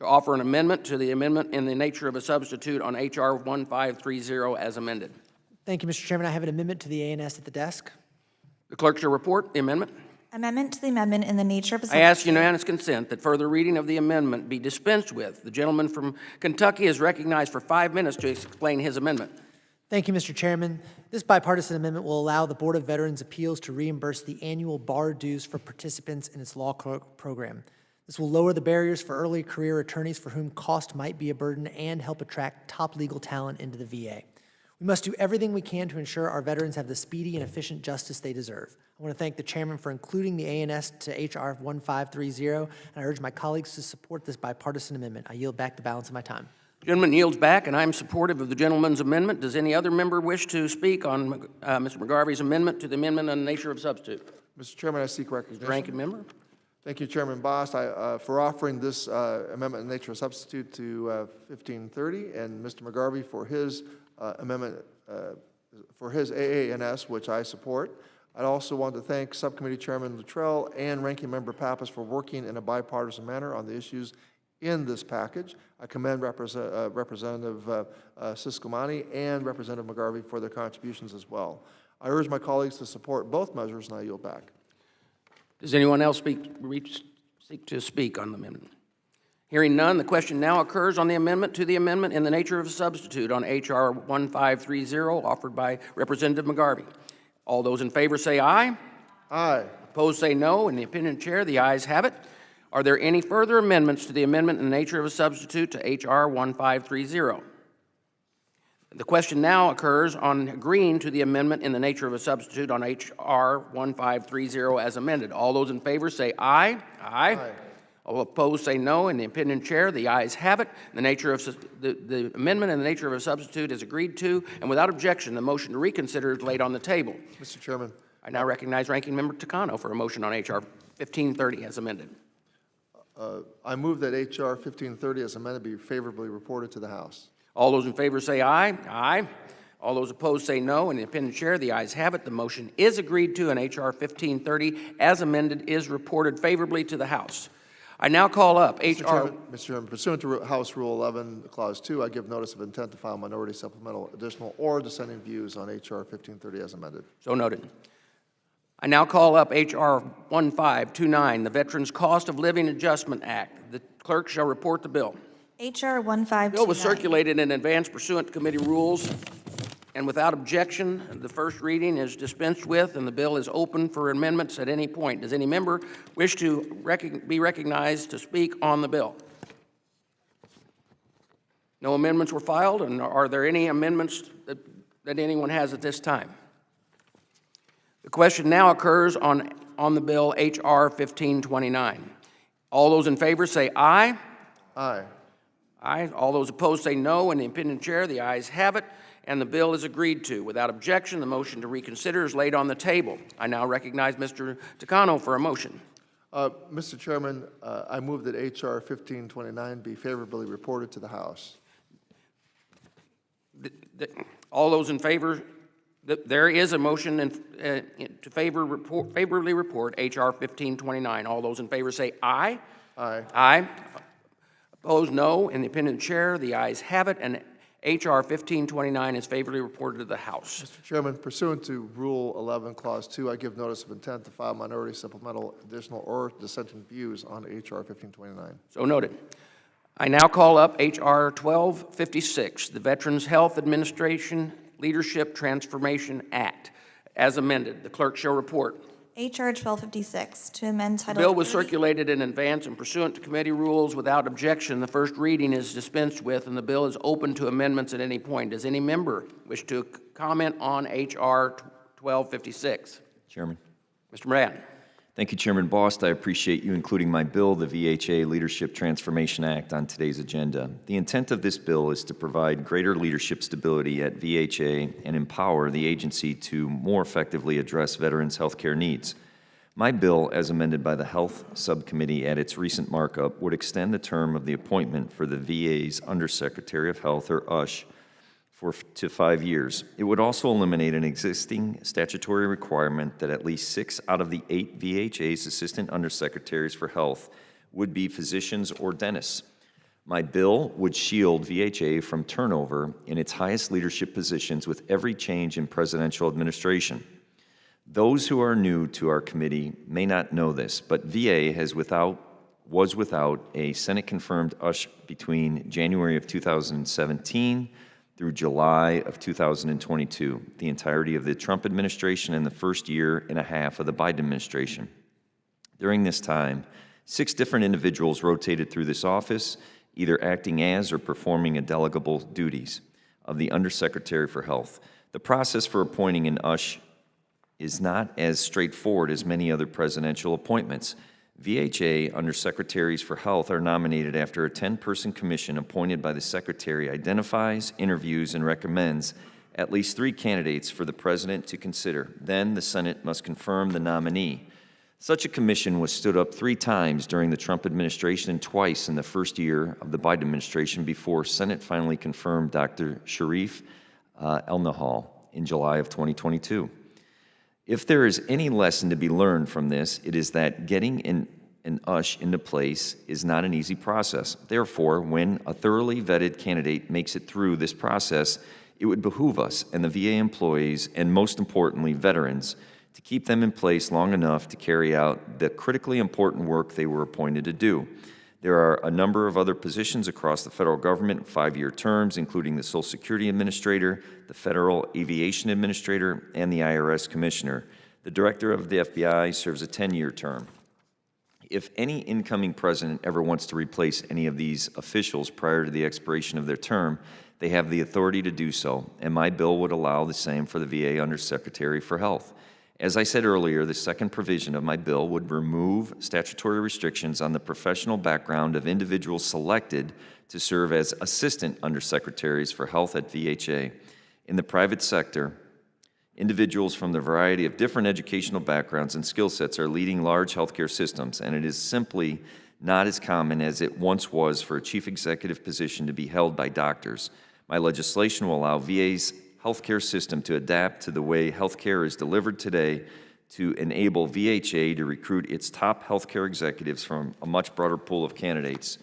offer an amendment to the amendment in the nature of a substitute on H.R. 1530 as amended. Thank you, Mr. Chairman. I have an amendment to the ANS at the desk. The clerk shall report the amendment. Amendment to the amendment in the nature of a I substitute. ask unanimous consent that further reading of the amendment be dispensed with. The gentleman from Kentucky is recognized for 5 minutes to explain his amendment. Thank you, Mr. Chairman. This bipartisan amendment will allow the Board of Veterans Appeals to reimburse the annual bar dues for participants in its law clerk program. This will lower the barriers for early career attorneys for whom cost might be a burden and help attract top legal talent into the VA. We must do everything we can to ensure our veterans have the speedy and efficient justice they deserve. I want to thank the chairman for including the ANS to H.R. 1530, and I urge my colleagues to support this bipartisan amendment. I yield back the balance of my time. The gentleman yields back, and I'm supportive of the gentleman's amendment. Does any other member wish to speak on Mr. McGarvey's amendment to the amendment on the nature of substitute? Mr. Chairman, I seek recognition. Ranking member. Thank you, Chairman Boss, for offering this amendment in nature of substitute to 1530, and Mr. McGarvey for his amendment for his AANS, which I support. I'd also want to thank Subcommittee Chairman Luttrell and Ranking Member Pappas for working in a bipartisan manner on the issues in this package. I commend Representative Siscomani and Representative McGarvey for their contributions as well. I urge my colleagues to support both measures, and I yield back. Does anyone else seek to speak on the amendment? Hearing none, the question now occurs on the amendment to the amendment in the nature of a substitute on H.R. 1530 offered by Representative McGarvey. All those in favor say aye. Aye. Opposed say no. In the opinion of the chair, the ayes have it. Are there any further amendments to the amendment in the nature of a substitute to H.R. 1530? The question now occurs on agreeing to the amendment in the nature of a substitute on H.R. 1530 as amended. All those in favor say aye. Aye. Aye. All opposed say no. In the opinion of the chair, the ayes have it. The nature of the amendment in the nature of a substitute is agreed to, and without objection, the motion to reconsider is laid on the table. Mr. Chairman. I now recognize Ranking Member Takano for a motion on H.R. 1530 as amended. I move that H.R. 1530 as amended be favorably reported to the House. All those in favor say aye. Aye. All those opposed say no. In the opinion of the chair, the ayes have it. The motion is agreed to, and H.R. 1530 as amended is reported favorably to the House. I now call up H.R. Mr. Chairman, pursuant to House Rule 11, Clause 2, I give notice of intent to file minority, supplemental, additional, or dissenting views on H.R. 1530 as amended. So noted. I now call up H.R. 1529, the Veterans Cost of Living Adjustment Act. The clerk shall report the bill. H.R. 1529. The bill was circulated in advance pursuant to committee rules, and without objection, the first reading is dispensed with, and the bill is open for amendments at any point. Does any member wish to be recognized to speak on the bill? No amendments were filed, and are there any amendments that anyone has at this time? The question now occurs on the bill H.R. 1529. All those in favor say aye. Aye. Aye. All those opposed say no. In the opinion of the chair, the ayes have it, and the bill is agreed to. Without objection, the motion to reconsider is laid on the table. I now recognize Mr. Takano for a motion. Mr. Chairman, I move that H.R. 1529 be favorably reported to the House. All those in favor, there is a motion to favorably report H.R. 1529. All those in favor say aye. Aye. Aye. Opposed, no. In the opinion of the chair, the ayes have it, and H.R. 1529 is favorably reported to the House. Mr. Chairman, pursuant to Rule 11, Clause 2, I give notice of intent to file minority, supplemental, additional, or dissenting views on H.R. 1529. So noted. I now call up H.R. 1256, the Veterans Health Administration Leadership Transformation Act, as amended. The clerk shall report. H.R. 1256, to amend The Title bill was 30 circulated in advance and pursuant to committee rules without objection. The first reading is dispensed with, and the bill is open to amendments at any point. Does any member wish to comment on H.R. 1256? Chairman. Mr. Moran. Thank you, Chairman Bost. I appreciate you including my bill, the VHA Leadership Transformation Act, on today's agenda. The intent of this bill is to provide greater leadership stability at VHA and empower the agency to more effectively address veterans' health care needs. My bill, as amended by the Health Subcommittee at its recent markup, would extend the term of the appointment for the VA's Undersecretary of Health, or USH, to 5 years. It would also eliminate an existing statutory requirement that at least 6 out of the 8 VHA's Assistant Undersecretaries for Health would be physicians or dentists. My bill would shield VHA from turnover in its highest leadership positions with every change in presidential administration. Those who are new to our committee may not know this, but VA was without a Senate-confirmed USH between January of 2017 through July of 2022, the entirety of the Trump administration and the first year and a half of the Biden administration. During this time, 6 different individuals rotated through this office, either acting as or performing delegable duties of the Undersecretary for Health. The process for appointing an USH is not as straightforward as many other presidential appointments. VHA Undersecretaries for Health are nominated after a 10-person commission appointed by the Secretary identifies, interviews, and recommends at least 3 candidates for the President to consider. Then the Senate must confirm the nominee. Such a commission was stood up 3 times during the Trump administration and twice in the first year of the Biden administration before Senate finally confirmed Dr. Sharif El-Nahal in July of 2022. If there is any lesson to be learned from this, it is that getting an USH into place is not an easy process. Therefore, when a thoroughly vetted candidate makes it through this process, it would behoove us and the VA employees, and most importantly, veterans, to keep them in place long enough to carry out the critically important work they were appointed to do. There are a number of other positions across the federal government in 5-year terms, including the Social Security Administrator, the Federal Aviation Administrator, and the IRS Commissioner. The Director of the FBI serves a 10-year term. If any incoming president ever wants to replace any of these officials prior to the expiration of their term, they have the authority to do so, and my bill would allow the same for the VA Undersecretary for Health. As I said earlier, the second provision of my bill would remove statutory restrictions on the professional background of individuals selected to serve as Assistant Undersecretaries for Health at VHA. In the private sector, individuals from the variety of different educational backgrounds and skill sets are leading large healthcare systems, and it is simply not as common as it once was for a chief executive position to be held by doctors. My legislation will allow VA's healthcare system to adapt to the way healthcare is delivered today to enable VHA to recruit its top healthcare executives from a much broader pool of candidates.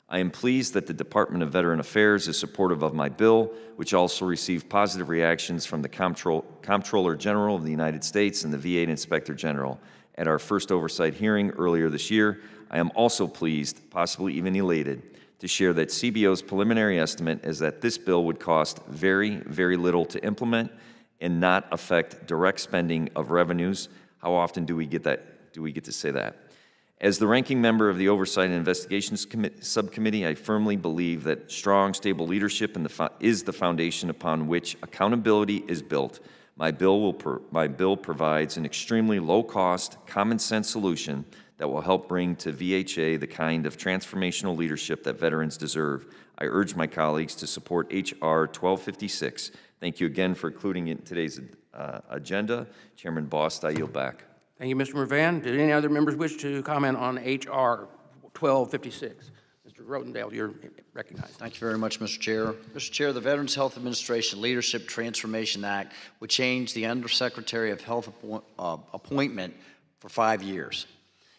I am pleased that the Department of Veteran Affairs is supportive of my bill, which also received positive reactions from the Comptroller General of the United States and the VA Inspector General. At our first oversight hearing earlier this year, I am also pleased, possibly even elated, to share that CBO's preliminary estimate is that this bill would cost very, very little to implement and not affect direct spending of revenues. How often do we get that? Do we get to say that? As the ranking member of the Oversight and Investigations Subcommittee, I firmly believe that strong, stable leadership is the foundation upon which accountability is built. My bill provides an extremely low-cost, common-sense solution that will help bring to VHA the kind of transformational leadership that veterans deserve. I urge my colleagues to support H.R. 1256. Thank you again for including it in today's agenda. Chairman Bost, I yield back. Thank you, Mr. Mervan. Did any other members wish to comment on H.R. 1256? Mr. Rotendale, you're recognized. Thank you very much, Mr. Chair. Mr. Chair, the Veterans Health Administration Leadership Transformation Act would change the Undersecretary of Health appointment for 5 years.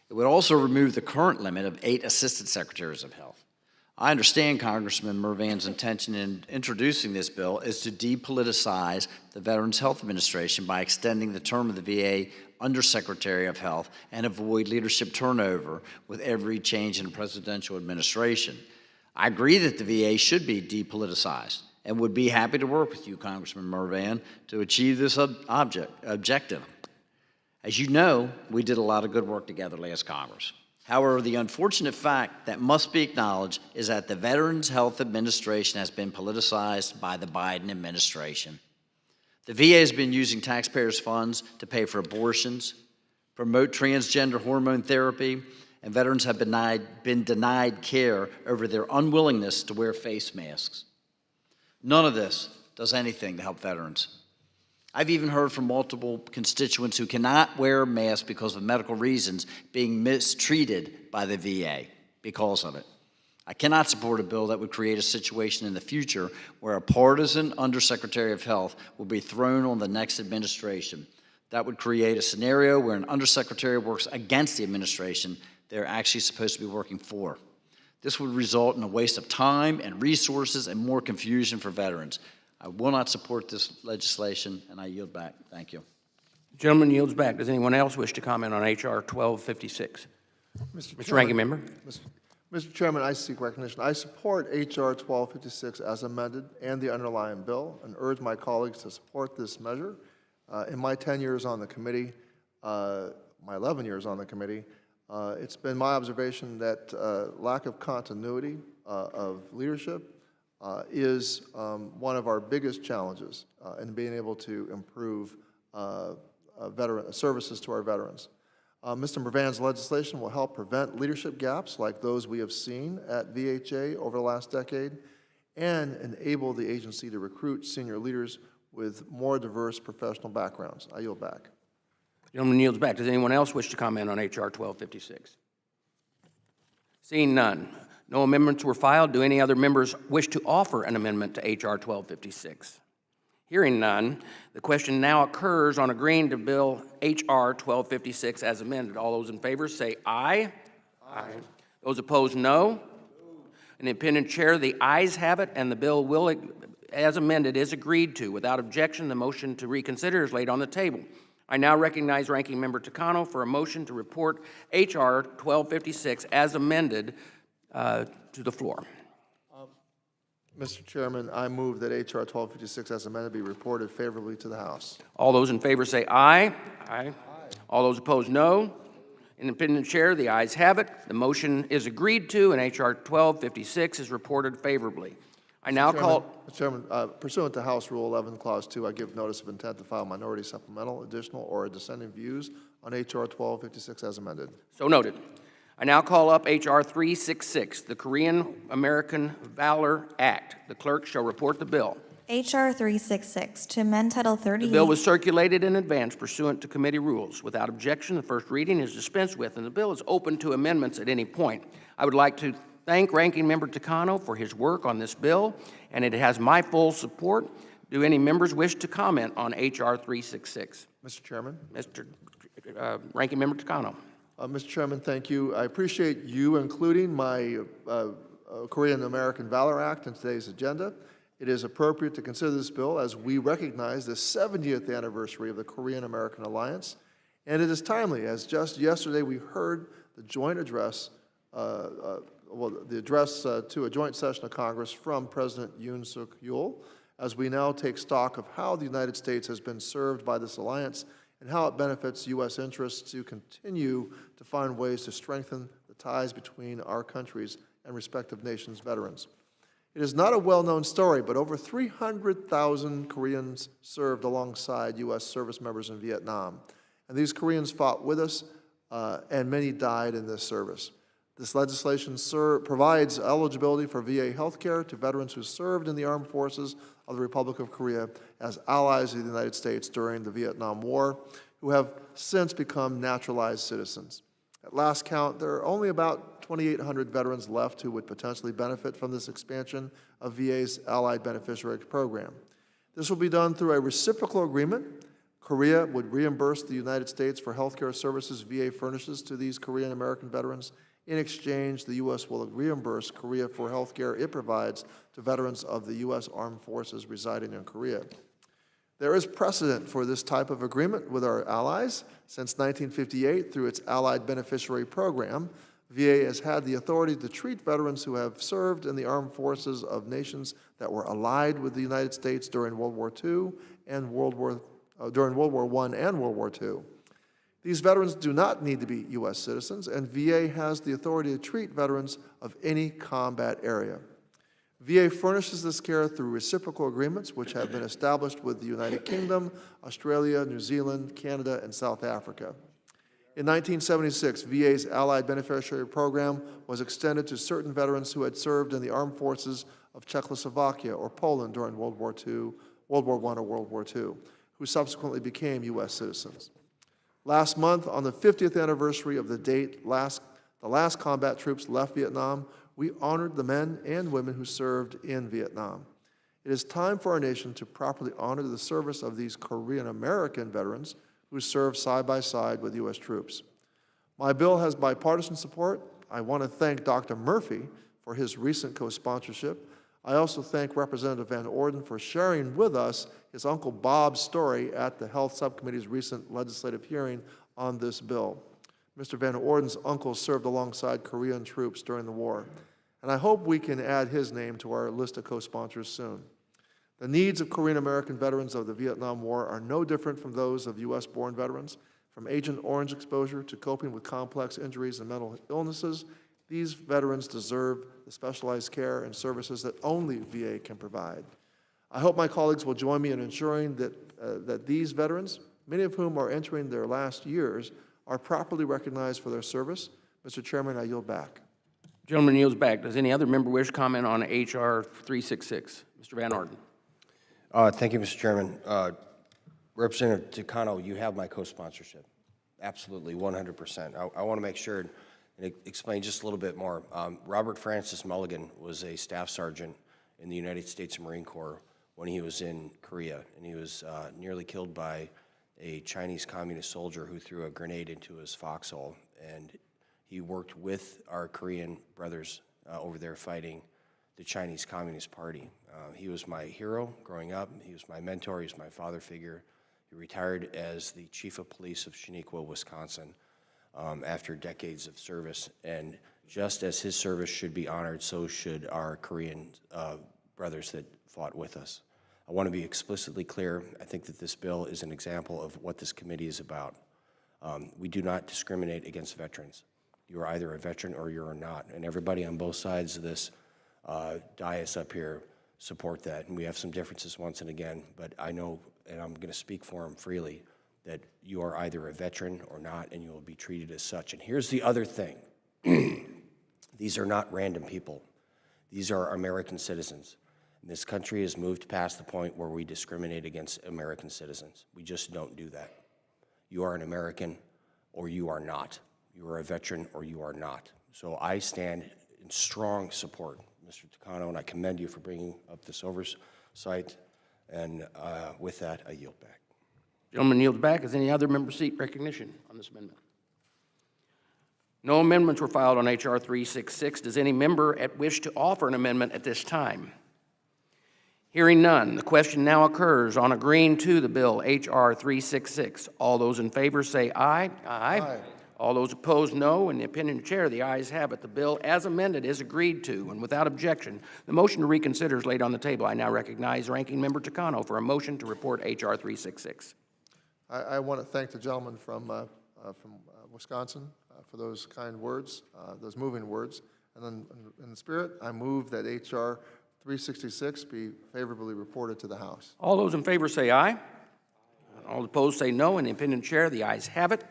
It would also remove the current limit of 8 Assistant Secretaries of Health. I understand Congressman Mervan's intention in introducing this bill is to depoliticize the Veterans Health Administration by extending the term of the VA Undersecretary of Health and avoid leadership turnover with every change in presidential administration. I agree that the VA should be depoliticized and would be happy to work with you, Congressman Mervan, to achieve this objective. As you know, we did a lot of good work together last Congress. However, the unfortunate fact that must be acknowledged is that the Veterans Health Administration has been politicized by the Biden administration. The VA has been using taxpayers' funds to pay for abortions, promote transgender hormone therapy, and veterans have been denied care over their unwillingness to wear face masks. None of this does anything to help veterans. I've even heard from multiple constituents who cannot wear masks because of medical reasons being mistreated by the VA because of it. I cannot support a bill that would create a situation in the future where a partisan Undersecretary of Health will be thrown on the next administration. That would create a scenario where an Undersecretary works against the administration they're actually supposed to be working for. This would result in a waste of time and resources and more confusion for veterans. I will not support this legislation, and I yield back. Thank you. The gentleman yields back. Does anyone else wish to comment on H.R. 1256? Mr. Ranking Member. Mr. Chairman, I seek recognition. I support H.R. 1256 as amended and the underlying bill and urge my colleagues to support this measure. In my 10 years on the committee, my 11 years on the committee, it's been my observation that lack of continuity of leadership is one of our biggest challenges in being able to improve veteran services to our veterans. Mr. Mervan's legislation will help prevent leadership gaps like those we have seen at VHA over the last decade and enable the agency to recruit senior leaders with more diverse professional backgrounds. I yield back. The gentleman yields back. Does anyone else wish to comment on H.R. 1256? Seeing none. No amendments were filed. Do any other members wish to offer an amendment to H.R. 1256? Hearing none, the question now occurs on agreeing to Bill H.R. 1256 as amended. All those in favor say aye. Aye. Those opposed, no. An independent chair, the ayes have it, and the bill will, as amended, is agreed to. Without objection, the motion to reconsider is laid on the table. I now recognize Ranking Member Takano for a motion to report H.R. 1256 as amended to the floor. Mr. Chairman, I move that H.R. 1256 as amended be reported favorably to the House. All those in favor say aye. Aye. All those opposed, no. Independent chair, the ayes have it. The motion is agreed to, and H.R. 1256 is reported favorably. I now call... Mr. Chairman, pursuant to House Rule 11, Clause 2, I give notice of intent to file minority supplemental, additional, or dissenting views on H.R. 1256 as amended. So noted. I now call up H.R. 366, the Korean American Valor Act. The clerk shall report the bill. H.R. 366, to amend Title 38. The bill was circulated in advance pursuant to committee rules. Without objection, the first reading is dispensed with, and the bill is open to amendments at any point. I would like to thank Ranking Member Takano for his work on this bill, and it has my full support. Do any members wish to comment on H.R. 366? Mr. Chairman. Mr. Ranking Member Takano. Mr. Chairman, thank you. I appreciate you including my Korean American Valor Act in today's agenda. It is appropriate to consider this bill as we recognize the 70th anniversary of the Korean American Alliance, and it is timely, as just yesterday we heard the joint address, the address to a joint session of Congress from President Yoon Suk Yeol, as we now take stock of how the United States has been served by this alliance and how it benefits U.S. interests to continue to find ways to strengthen the ties between our countries and respective nations' veterans. It is not a well-known story, but over 300,000 Koreans served alongside U.S. service members in Vietnam. And these Koreans fought with us, and many died in this service. This legislation provides eligibility for VA health care to veterans who served in the armed forces of the Republic of Korea as allies of the United States during the Vietnam War, who have since become naturalized citizens. At last count, there are only about 2,800 veterans left who would potentially benefit from this expansion of VA's Allied Beneficiary Program. This will be done through a reciprocal agreement. Korea would reimburse the United States for health care services VA furnishes to these Korean American veterans. In exchange, the U.S. will reimburse Korea for health care it provides to veterans of the U.S. Armed Forces residing in Korea. There is precedent for this type of agreement with our allies. Since 1958, through its Allied Beneficiary Program, VA has had the authority to treat veterans who have served in the armed forces of nations that were allied with the United States during World War II and during World War I and World War II. These veterans do not need to be U.S. citizens, and VA has the authority to treat veterans of any combat area. VA furnishes this care through reciprocal agreements which have been established with the United Kingdom, Australia, New Zealand, Canada, and South Africa. In 1976, VA's Allied Beneficiary Program was extended to certain veterans who had served in the armed forces of Czechoslovakia or Poland during World War I or World War II, who subsequently became U.S. citizens. Last month, on the 50th anniversary of the date the last combat troops left Vietnam, we honored the men and women who served in Vietnam. It is time for our nation to properly honor the service of these Korean-American veterans who served side by side with U.S. troops. My bill has bipartisan support. I want to thank Dr. Murphy for his recent co-sponsorship. I also thank Representative Van Orden for sharing with us his Uncle Bob's story at the Health Subcommittee's recent legislative hearing on this bill. Mr. Van Orden's uncle served alongside Korean troops during the war, and I hope we can add his name to our list of co-sponsors soon. The needs of Korean American veterans of the Vietnam War are no different from those of U.S.-born veterans. From Agent Orange exposure to coping with complex injuries and mental illnesses, these veterans deserve the specialized care and services that only VA can provide. I hope my colleagues will join me in ensuring that these veterans, many of whom are entering their last years, are properly recognized for their service. Mr. Chairman, I yield back. Gentleman yields back. Does any other member wish to comment on H.R. 366? Mr. Van Orden. Thank you, Mr. Chairman. Representative Takano, you have my co-sponsorship. Absolutely, 100%. I want to make sure and explain just a little bit more. Robert Francis Mulligan was a staff sergeant in the United States Marine Corps when he was in Korea, and he was nearly killed by a Chinese communist soldier who threw a grenade into his foxhole, and he worked with our Korean brothers over there fighting the Chinese Communist Party. He was my hero growing up. He was my mentor. He was my father figure. He retired as the chief of police of Shaniqua, Wisconsin, after decades of service. And just as his service should be honored, so should our Korean brothers that fought with us. I want to be explicitly clear. I think that this bill is an example of what this committee is about. We do not discriminate against veterans. You are either a veteran or you are not. And everybody on both sides of this dais up here support that. And we have some differences once and again, but I know, and I'm going to speak for them freely, that you are either a veteran or not, and you will be treated as such. And here's the other thing. These are not random people. These are American citizens. And this country has moved past the point where we discriminate against American citizens. We just don't do that. You are an American or you are not. You are a veteran or you are not. So I stand in strong support, Mr. Takano, and I commend you for bringing up this oversight. And with that, I yield back. Gentleman yields back. Is any other member seek recognition on this amendment? No amendments were filed on H.R. 366. Does any member wish to offer an amendment at this time? Hearing none, the question now occurs on agreeing to the bill H.R. 366. All those in favor say aye. Aye. All those opposed, no. In the opinion of the chair, the ayes have it. The bill, as amended, is agreed to, and without objection, the motion to reconsider is laid on the table. I now recognize Ranking Member Takano for a motion to report H.R. 366. I want to thank the gentleman from Wisconsin for those kind words, those moving words. And then, in the spirit, I move that H.R. 366 be favorably reported to the House. All those in favor say aye. All opposed say no. In the opinion of the chair, the ayes have it.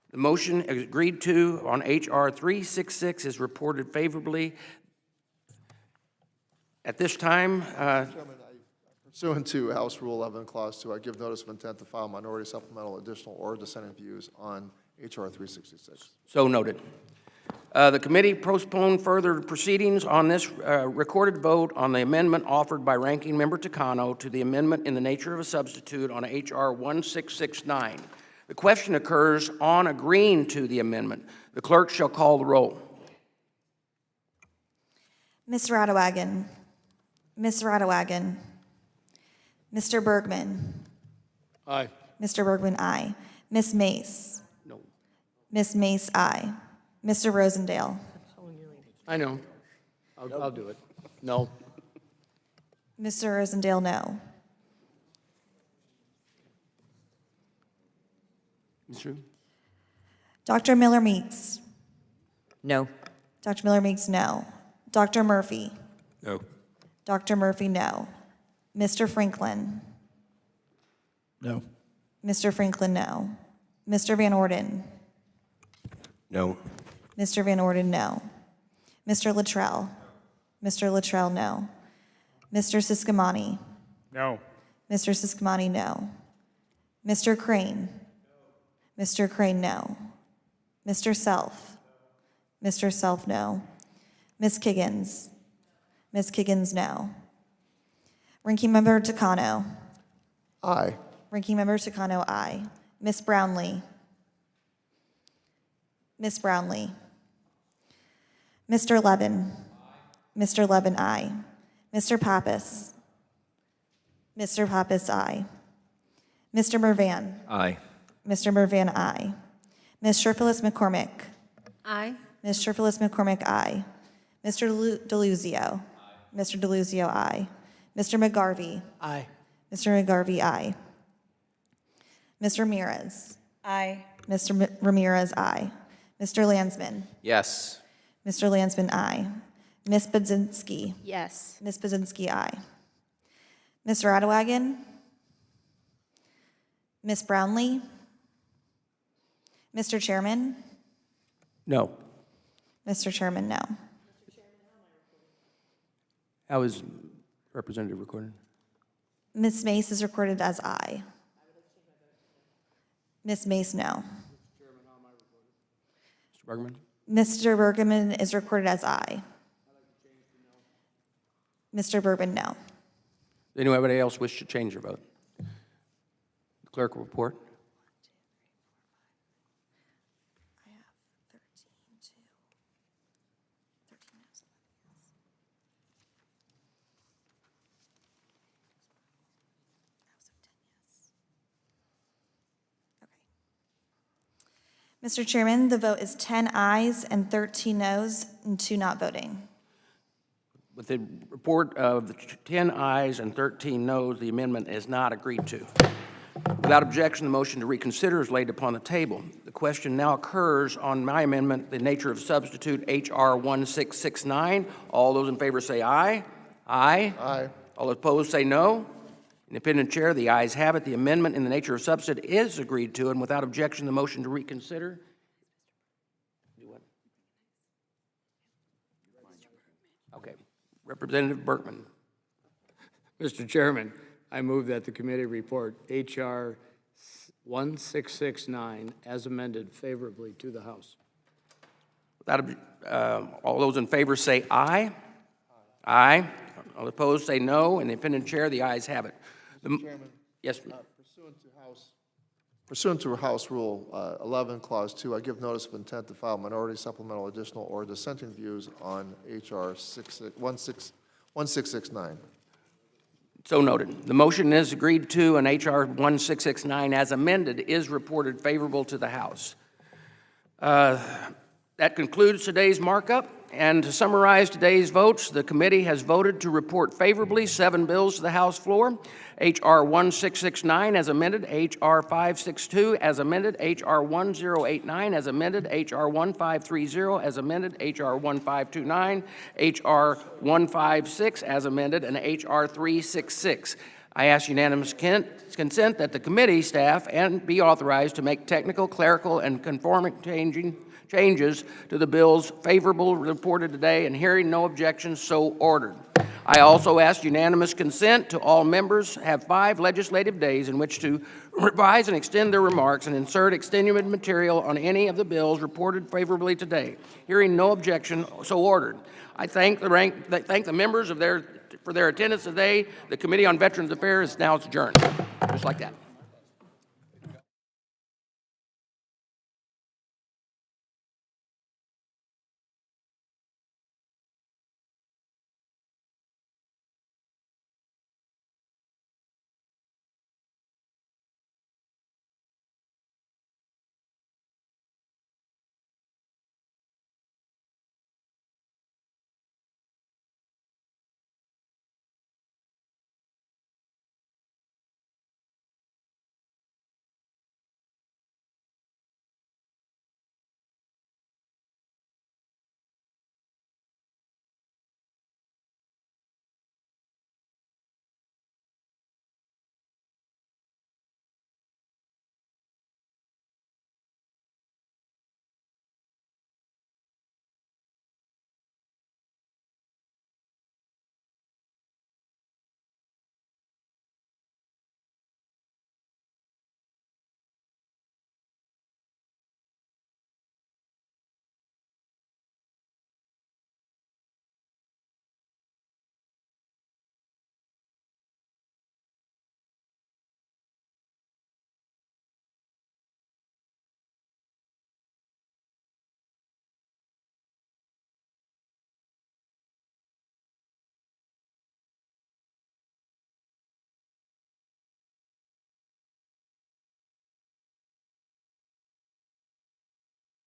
The motion agreed to on H.R. 366 is reported favorably. At this time, pursuant to House Rule 11, Clause 2, I give notice of intent to file minority supplemental, additional, or dissenting views on H.R. 366. So noted. The committee postponed further proceedings on this recorded vote on the amendment offered by Ranking Member Takano to the amendment in the nature of a substitute on H.R. 1669. The question occurs on agreeing to the amendment. The clerk shall call the roll. Ms. Radewagen. Ms. Radewagen. Mr. Bergman. Aye. Mr. Bergman, aye. Ms. Mace. No. Ms. Mace, aye. Mr. Rosendale. I know. I'll do it. No. Mr. Rosendale, no. Mr. Dr. Miller Meeks. No. Dr. Miller Meeks, no. Dr. Murphy. No. Dr. Murphy, no. Mr. Franklin. No. Mr. Franklin, no. Mr. Van Orden. No. Mr. Van Orden, no. Mr. Luttrell. Mr. Luttrell, no. Mr. Siscomani. No. Mr. Siscomani, no. Mr. Crane. Mr. Crane, no. Mr. Self. Mr. Self, no. Ms. Kiggins. Ms. Kiggins, no. Ranking Member Takano. Aye. Ranking Member Takano, aye. Ms. Brownlee. Ms. Brownlee. Mr. Levin. Mr. Levin, aye. Mr. Pappas. Mr. Pappas, aye. Mr. Mervan. Aye. Mr. Mervan, aye. Ms. Sherfilis McCormick. Aye. Ms. Sherfilis McCormick, aye. Mr. Deluzio. Mr. Deluzio, aye. Mr. McGarvey. Aye. Mr. McGarvey, aye. Ms. Ramirez. Aye. Mr. Ramirez, aye. Mr. Landsman. Yes. Mr. Landsman, aye. Ms. Budzinski. Yes. Ms. Budzinski, aye. Ms. Radewagen. Ms. Brownlee. Mr. Chairman. No. Mr. Chairman, no. How is Representative recorded? Ms. Mace is recorded as aye. Ms. Mace, no. Mr. Bergman? Mr. Bergman is recorded as aye. Mr. Bourbon, no. Does anybody else wish to change their vote? The clerk will report. Mr. Chairman, the vote is 10 ayes and 13 noes and 2 not voting. With the report of 10 ayes and 13 noes, the amendment is not agreed to. Without objection, the motion to reconsider is laid upon the table. The question now occurs on my amendment, the nature of substitute H.R. 1669. All those in favor say aye. Aye. Aye. All opposed say no. Independent chair, the ayes have it. The amendment in the nature of substitute is agreed to, and without objection, the motion to reconsider. Do what? Okay. Representative Berkman. Mr. Chairman, I move that the committee report H.R. 1669 as amended favorably to the House. All those in favor say aye. Aye. All opposed say no. And independent chair, the ayes have it. Mr. Chairman. Yes. Pursuant to House Rule 11, Clause 2, I give notice of intent to file minority, supplemental, additional, or dissenting views on H.R. 1669. So noted. The motion is agreed to, and H.R. 1669 as amended is reported favorable to the House. That concludes today's markup. And to summarize today's votes, the committee has voted to report favorably 7 bills to the House floor. H.R. 1669 as amended, H.R. 562 as amended, H.R. 1089 as amended, H.R. 1530 as amended, H.R. 1529, H.R. 156 as amended, and H.R. 366. I ask unanimous consent that the committee staff and be authorized to make technical, clerical, and conforming changes to the bills favorable reported today, and hearing no objections, so ordered. I also ask unanimous consent to all members have 5 legislative days in which to revise and extend their remarks and insert extenuating material on any of the bills reported favorably today. Hearing no objection, so ordered. I thank the members for their attendance today. The Committee on Veterans Affairs is now adjourned. Just like that.